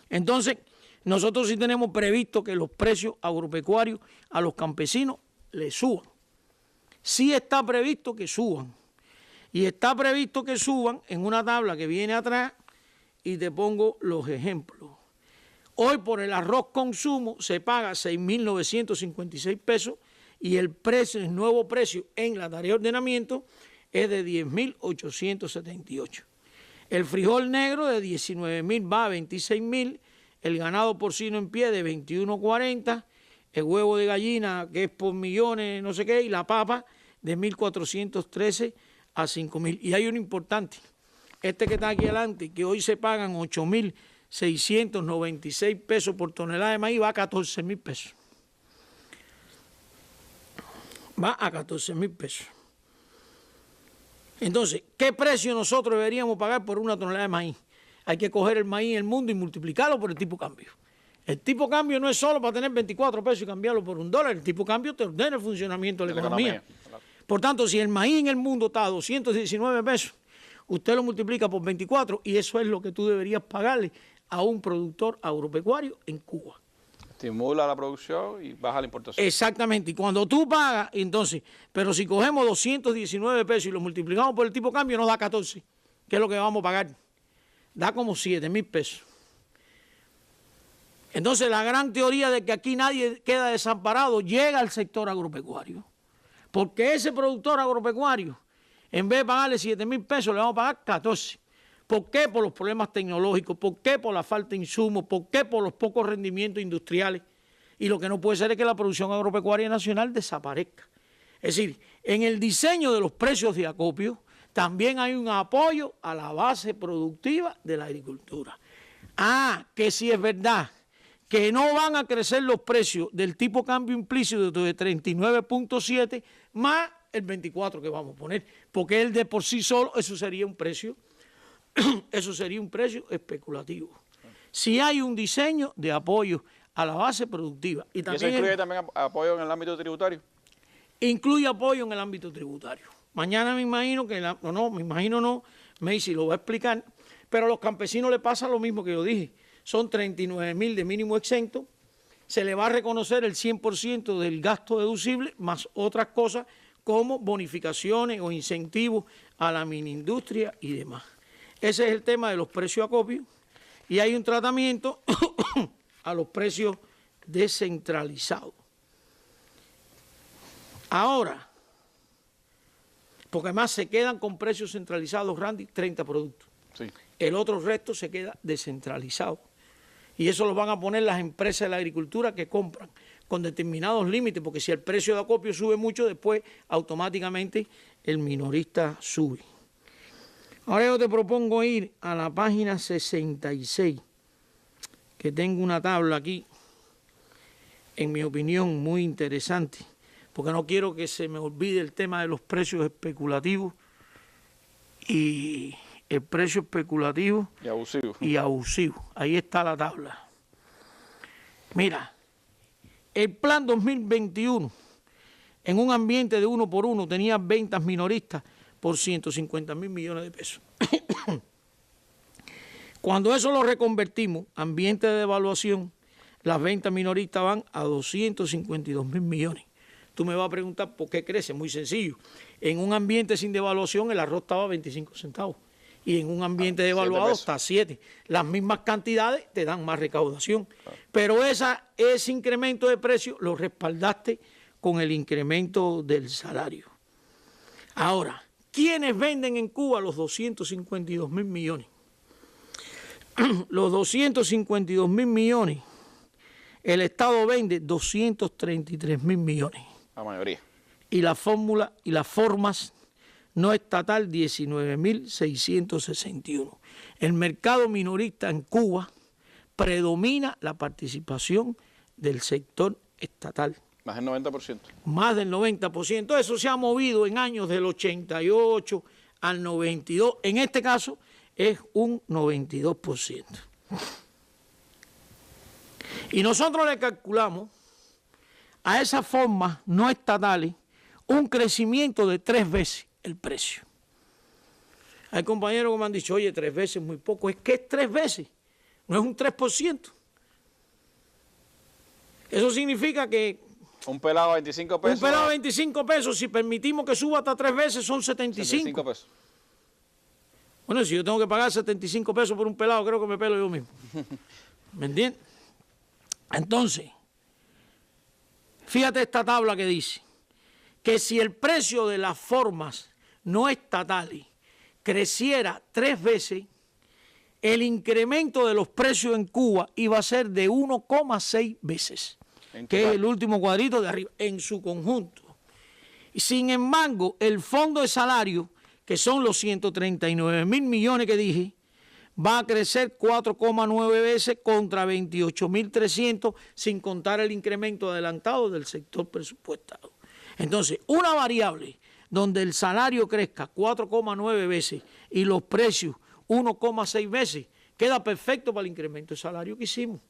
Entonces, nosotros sí tenemos previsto que los precios agropecuarios a los campesinos les suban. Sí está previsto que suban. Y está previsto que suban en una tabla que viene atrás y te pongo los ejemplos. Hoy por el arroz consumo se paga 6.956 pesos y el precio, el nuevo precio en la tarea de ordenamiento es de 10.878. El frijol negro de 19.000 va a 26.000, el ganado porcino en pie de 21.40, el huevo de gallina que es por millones, no sé qué, y la papa de 1.413 a 5.000. Y hay uno importante, este que está aquí adelante, que hoy se pagan 8.696 pesos por tonelada de maíz, va a 14.000 pesos. Va a 14.000 pesos. Entonces, ¿qué precio nosotros deberíamos pagar por una tonelada de maíz? Hay que coger el maíz en el mundo y multiplicarlo por el tipo de cambio. El tipo de cambio no es solo para tener 24 pesos y cambiarlo por $1. El tipo de cambio te ordena el funcionamiento de la economía. Por tanto, si el maíz en el mundo está a 219 pesos, usted lo multiplica por 24 y eso es lo que tú deberías pagarle a un productor agropecuario en Cuba. Estimula la producción y baja la importación. Exactamente. Y cuando tú pagas, entonces, pero si cogemos 219 pesos y lo multiplicamos por el tipo de cambio, nos da 14. ¿Qué es lo que vamos a pagar? Da como 7.000 pesos. Entonces, la gran teoría de que aquí nadie queda desamparado llega al sector agropecuario. Porque ese productor agropecuario, en vez de pagarle 7.000 pesos, le vamos a pagar 14. ¿Por qué? Por los problemas tecnológicos. ¿Por qué? Por la falta de insumos. ¿Por qué? Por los pocos rendimientos industriales. Y lo que no puede ser es que la producción agropecuaria nacional desaparezca. Es decir, en el diseño de los precios de acopio también hay un apoyo a la base productiva de la agricultura. Ah, que si es verdad que no van a crecer los precios del tipo cambio implícito de 39.7 más el 24 que vamos a poner, porque él de por sí solo, eso sería un precio especulativo. Si hay un diseño de apoyo a la base productiva. ¿Y eso incluye también apoyo en el ámbito tributario? Incluye apoyo en el ámbito tributario. Mañana me imagino que, Macy lo va a explicar, pero a los campesinos les pasa lo mismo que yo dije. Son 39.000 de mínimo exento, se le va a reconocer el 100% del gasto deducible, más otras cosas como bonificaciones o incentivos a la miniindustria y demás. Ese es el tema de los precios acopio y hay un tratamiento a los precios descentralizados. Ahora, porque además se quedan con precios centralizados, Randy, 30 productos. Sí. El otro resto se queda descentralizado. Y eso lo van a poner las empresas de la agricultura que compran con determinados límites, porque si el precio de acopio sube mucho, después automáticamente el minorista sube. Ahora yo te propongo ir a la página 66, que tengo una tabla aquí, en mi opinión, muy interesante, porque no quiero que se me olvide el tema de los precios especulativos y el precio especulativo y abusivo. Ahí está la tabla. Mira, el plan 2021, en un ambiente de 1 por 1, tenía ventas minoristas por 150.000 millones de pesos. Cuando eso lo reconvertimos, ambiente de devaluación, las ventas minoristas van a 252.000 millones. Tú me vas a preguntar por qué crece. Muy sencillo. En un ambiente sin devaluación el arroz estaba a 25 centavos. Y en un ambiente devaluado está a 7. Las mismas cantidades te dan más recaudación. Pero ese incremento de precio lo respaldaste con el incremento del salario. Ahora, ¿quiénes venden en Cuba los 252.000 millones? Los 252.000 millones, el Estado vende 233.000 millones. La mayoría. Y la fórmula y las formas no estatal 19.661. El mercado minorista en Cuba predomina la participación del sector estatal. Más del 90%. Más del 90%. Eso se ha movido en años del 88 al 92. En este caso es un 92%. Y nosotros le calculamos a esas formas no estatales un crecimiento de 3 veces el precio. Hay compañeros que me han dicho, oye, 3 veces es muy poco. Es que es 3 veces, no es un 3%. Eso significa que un pelado a 25 pesos. Un pelado a 25 pesos, si permitimos que suba hasta 3 veces, son 75 pesos. Bueno, si yo tengo que pagar 75 pesos por un pelado, creo que me pelo yo mismo. ¿Me entiendes? Entonces, fíjate esta tabla que dice que si el precio de las formas no estatales creciera 3 veces, el incremento de los precios en Cuba iba a ser de 1,6 veces, que es el último cuadrito de arriba, en su conjunto. Y sin embargo, el fondo de salario, que son los 139.000 millones que dije, va a crecer 4,9 veces contra 28.300, sin contar el incremento adelantado del sector presupuestado. Entonces, una variable donde el salario crezca 4,9 veces y los precios 1,6 veces, queda perfecto para el incremento de salario que hicimos.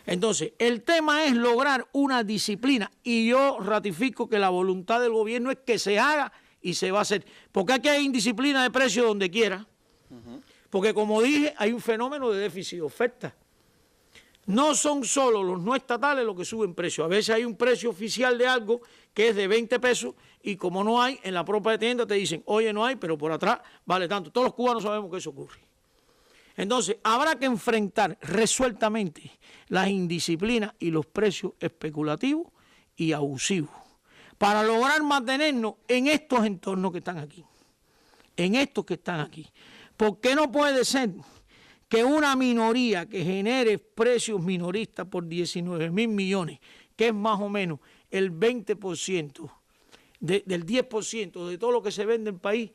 Entonces, el tema es lograr una disciplina, y yo ratifico que la voluntad del gobierno es que se haga y se va a hacer. Porque aquí hay indisciplina de precios donde quiera. Porque como dije, hay un fenómeno de déficit de oferta. No son solo los no estatales los que suben precios. A veces hay un precio oficial de algo que es de 20 pesos y como no hay, en la propia tienda te dicen, oye, no hay, pero por atrás vale tanto. Todos los cubanos sabemos que eso ocurre. Entonces, habrá que enfrentar resueltamente las indisciplinas y los precios especulativos y abusivos para lograr mantenernos en estos entornos que están aquí. En estos que están aquí. Porque no puede ser que una minoría que genere precios minoristas por 19.000 millones, que es más o menos el 20% del 10% de todo lo que se vende en el país,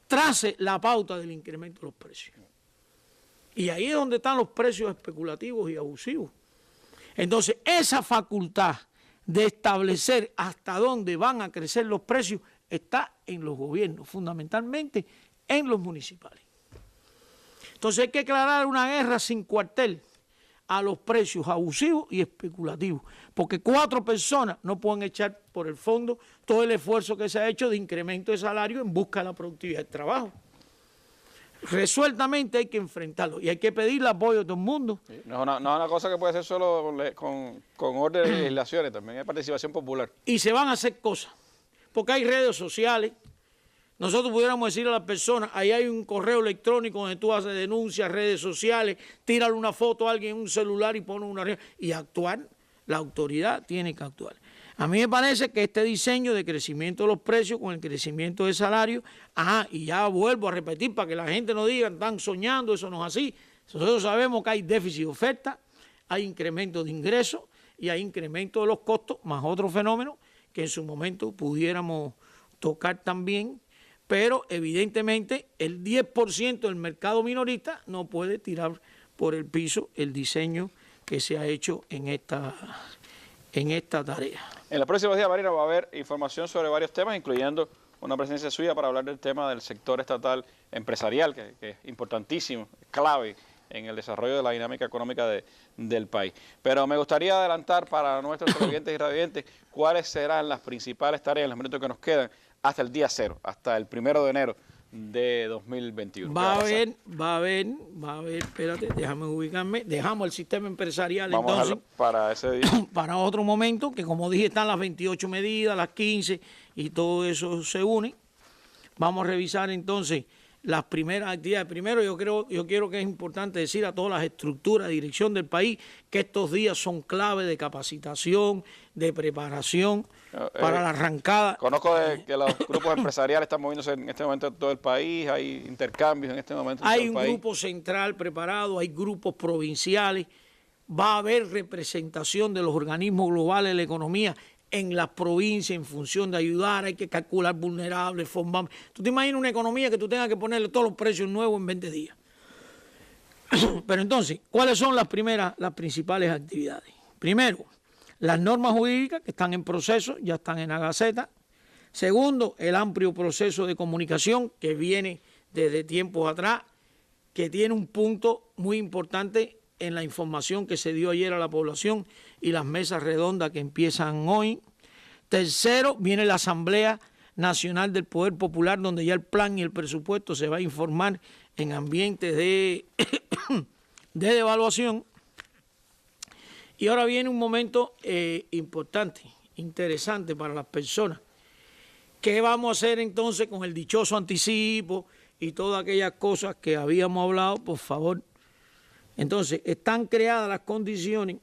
trace la pauta del incremento de los precios. Y ahí es donde están los precios especulativos y abusivos. Entonces, esa facultad de establecer hasta dónde van a crecer los precios está en los gobiernos, fundamentalmente en los municipales. Entonces hay que declarar una guerra sin cuartel a los precios abusivos y especulativos, porque 4 personas no pueden echar por el fondo todo el esfuerzo que se ha hecho de incremento de salario en busca de la productividad del trabajo. Resueltamente hay que enfrentarlo y hay que pedir el apoyo de todo el mundo. Sí, no es una cosa que puede ser solo con orden de legislaciones, también hay participación popular. Y se van a hacer cosas, porque hay redes sociales. Nosotros pudiéramos decir a las personas, ahí hay un correo electrónico donde tú haces denuncias, redes sociales, tírale una foto a alguien en un celular y pone una red, y actuar, la autoridad tiene que actuar. A mí me parece que este diseño de crecimiento de los precios con el crecimiento de salario, y ya vuelvo a repetir para que la gente no diga, están soñando, eso no es así. Nosotros sabemos que hay déficit de oferta, hay incremento de ingresos y hay incremento de los costos, más otro fenómeno que en su momento pudiéramos tocar también, pero evidentemente el 10% del mercado minorista no puede tirar por el piso el diseño que se ha hecho en esta tarea. En los próximos días, Marina, va a haber información sobre varios temas, incluyendo una presencia suya para hablar del tema del sector estatal empresarial, que es importantísimo, clave en el desarrollo de la dinámica económica del país. Pero me gustaría adelantar para nuestros televidentes y radiovidentes cuáles serán las principales tareas en los minutos que nos quedan hasta el día 0, hasta el 1 de enero de 2021. Va a haber, espérate, déjame ubicarme, dejamos el sistema empresarial. Vamos entonces para ese día. Para otro momento, que como dije están las 28 medidas, las 15 y todo eso se une. Vamos a revisar entonces las primeras actividades. Primero yo quiero que es importante decir a todas las estructuras de dirección del país que estos días son clave de capacitación, de preparación para la arrancada. Conozco que los grupos empresariales están moviéndose en este momento en todo el país, hay intercambios en este momento en todo el país. Hay un grupo central preparado, hay grupos provinciales, va a haber representación de los organismos globales de la economía en las provincias en función de ayudar, hay que calcular vulnerables, formar. ¿Tú te imaginas una economía que tú tengas que ponerle todos los precios nuevos en 20 días? Pero entonces, ¿cuáles son las principales actividades? Primero, las normas jurídicas que están en proceso, ya están en la Gaceta. Segundo, el amplio proceso de comunicación que viene desde tiempos atrás, que tiene un punto muy importante en la información que se dio ayer a la población y las mesas redondas que empiezan hoy. Tercero, viene la Asamblea Nacional del Poder Popular, donde ya el plan y el presupuesto se va a informar en ambientes de devaluación. Y ahora viene un momento importante, interesante para las personas. ¿Qué vamos a hacer entonces con el dichoso anticipo y todas aquellas cosas que habíamos hablado? Por favor. Entonces, están creadas las condiciones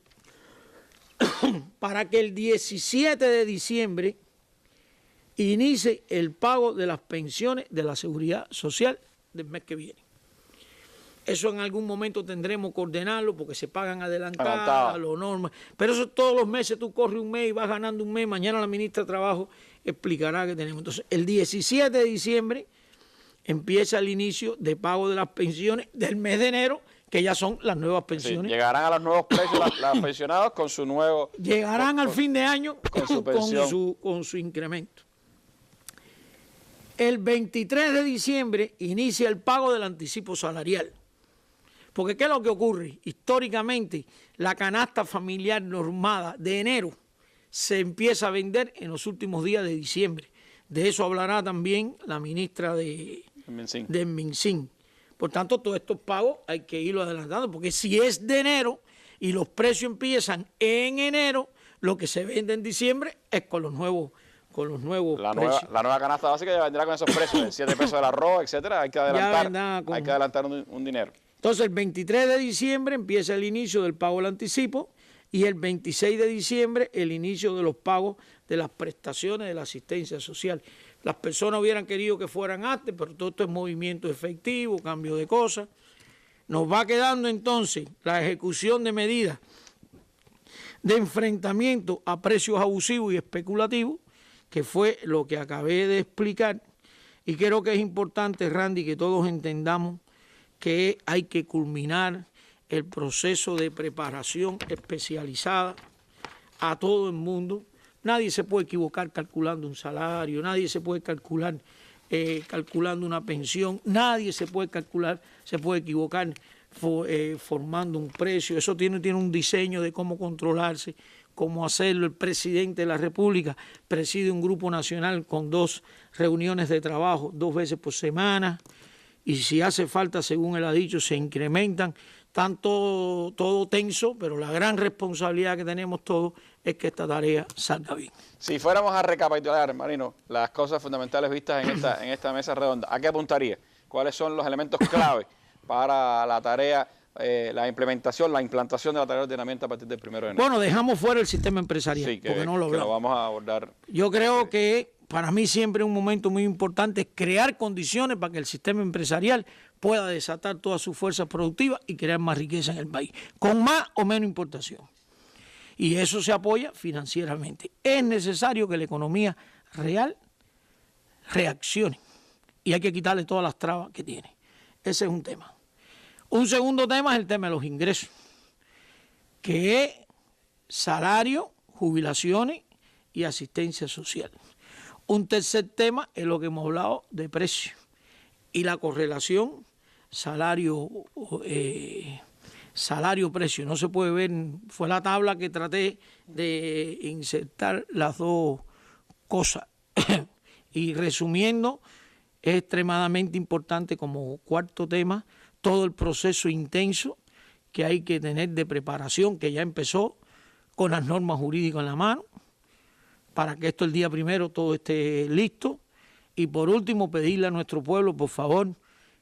para que el 17 de diciembre inicie el pago de las pensiones de la Seguridad Social del mes que viene. Eso en algún momento tendremos que ordenarlo porque se pagan adelantadas, lo normal. Pero eso todos los meses tú corres un mes y vas ganando un mes. Mañana la ministra de Trabajo explicará que tenemos. Entonces, el 17 de diciembre empieza el inicio de pago de las pensiones del mes de enero, que ya son las nuevas pensiones. Sí, llegarán a los nuevos precios las pensionados con su nuevo... Llegarán al fin de año con su pensión. con su incremento. El 23 de diciembre inicia el pago del anticipo salarial. Porque ¿qué es lo que ocurre? Históricamente, la canasta familiar normada de enero se empieza a vender en los últimos días de diciembre. De eso hablará también la ministra de MinSIN. Por tanto, todos estos pagos hay que irlos adelantando, porque si es de enero y los precios empiezan en enero, lo que se vende en diciembre es con los nuevos precios. La nueva canasta básica ya vendrá con esos precios, de 7 pesos del arroz, etcétera. Hay que adelantar un dinero. Entonces, el 23 de diciembre empieza el inicio del pago del anticipo y el 26 de diciembre el inicio de los pagos de las prestaciones de la asistencia social. Las personas hubieran querido que fueran antes, pero todo esto es movimiento efectivo, cambio de cosas. Nos va quedando entonces la ejecución de medidas de enfrentamiento a precios abusivos y especulativos, que fue lo que acabé de explicar. Y creo que es importante, Randy, que todos entendamos que hay que culminar el proceso de preparación especializada a todo el mundo. Nadie se puede equivocar calculando un salario, nadie se puede calcular calculando una pensión, nadie se puede equivocar formando un precio. Eso tiene un diseño de cómo controlarse, cómo hacerlo. El presidente de la República preside un grupo nacional con 2 reuniones de trabajo 2 veces por semana, y si hace falta, según él ha dicho, se incrementan. Tanto todo tenso, pero la gran responsabilidad que tenemos todos es que esta tarea salga bien. Si fuéramos a recapitular, Marino, las cosas fundamentales vistas en esta mesa redonda, ¿a qué apuntaría? ¿Cuáles son los elementos clave para la tarea, la implantación de la tarea de ordenamiento a partir del 1 de enero? Bueno, dejamos fuera el sistema empresarial, sí, porque no lo hablamos. Lo vamos a abordar. Yo creo que para mí siempre un momento muy importante es crear condiciones para que el sistema empresarial pueda desatar todas sus fuerzas productivas y crear más riqueza en el país, con más o menos importación. Y eso se apoya financieramente. Es necesario que la economía real reaccione y hay que quitarle todas las trabas que tiene. Ese es un tema. Un segundo tema es el tema de los ingresos, que es salario, jubilaciones y asistencia social. Un tercer tema es lo que hemos hablado de precios y la correlación salario-precio. No se puede ver, fue la tabla que traté de insertar las dos cosas. Y resumiendo, es extremadamente importante como cuarto tema todo el proceso intenso que hay que tener de preparación, que ya empezó con las normas jurídicas en la mano, para que esto el día 1 todo esté listo. Y por último, pedirle a nuestro pueblo, por favor,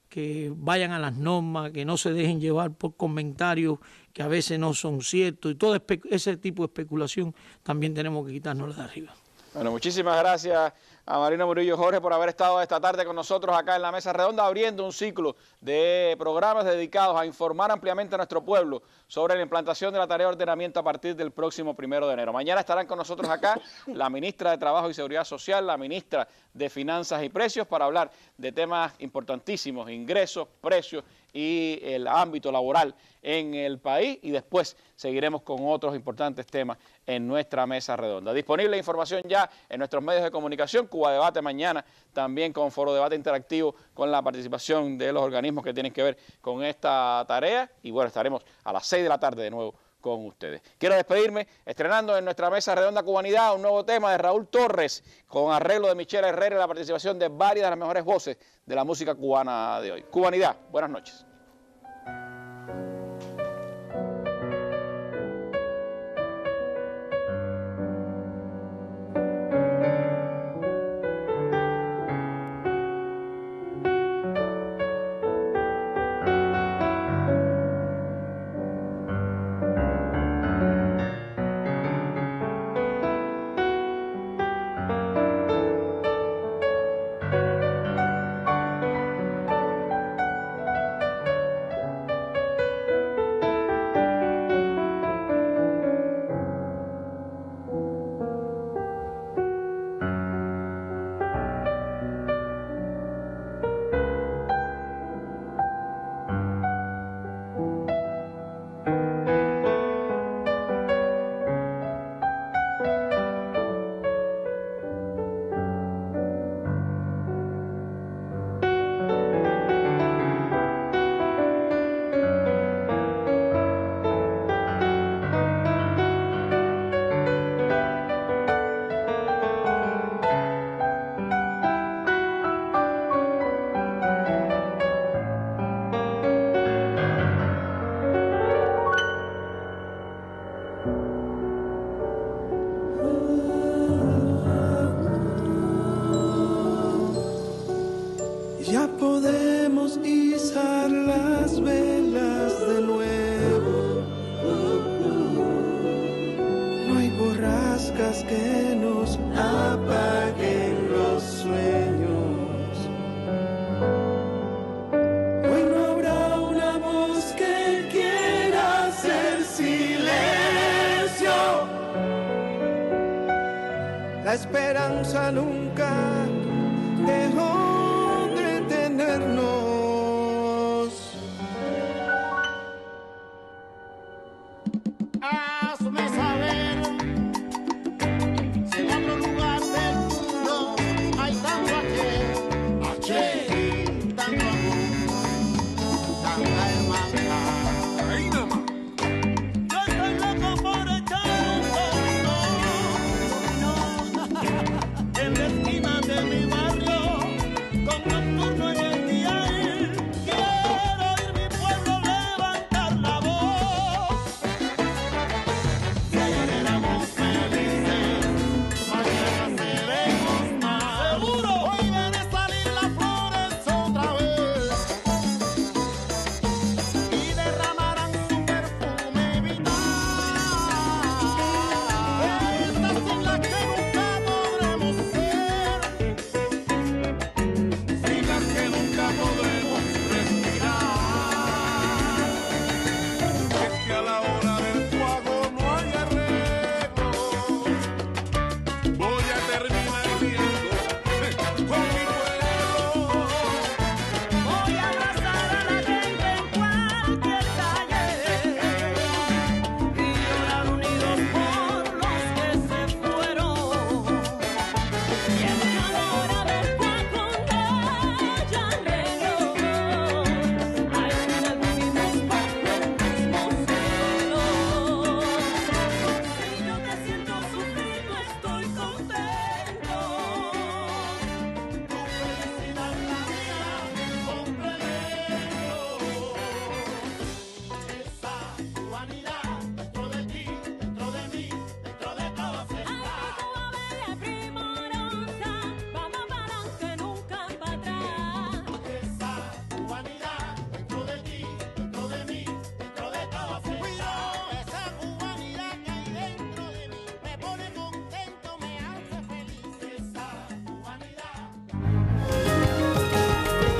que vayan a las normas, que no se dejen llevar por comentarios que a veces no son ciertos, y todo ese tipo de especulación también tenemos que quitárnosla de arriba. Bueno, muchísimas gracias a Marino Murillo Jorge por haber estado esta tarde con nosotros acá en la Mesa Redonda, abriendo un ciclo de programas dedicados a informar ampliamente a nuestro pueblo sobre la implantación de la tarea de ordenamiento a partir del próximo 1 de enero. Mañana estarán con nosotros acá la ministra de Trabajo y Seguridad Social, la ministra de Finanzas y Precios, para hablar de temas importantísimos, ingresos, precios y el ámbito laboral en el país, y después seguiremos con otros importantes temas en nuestra mesa redonda. Disponible información ya en nuestros medios de comunicación, Cuba Debate mañana, también con Foro Debate Interactivo, con la participación de los organismos que tienen que ver con esta tarea, y bueno, estaremos a las 6 de la tarde de nuevo con ustedes. Quiero despedirme estrenando en nuestra mesa redonda Cubanidad un nuevo tema de Raúl Torres, con arreglo de Michelle Herrera y la participación de varias de las mejores voces de la música cubana de hoy. Cubanidad, buenas noches. Ya podemos izar las velas de nuevo. No hay borrascas que nos apaguen los sueños. Hoy no habrá una voz que quiera hacer silencio. La esperanza nunca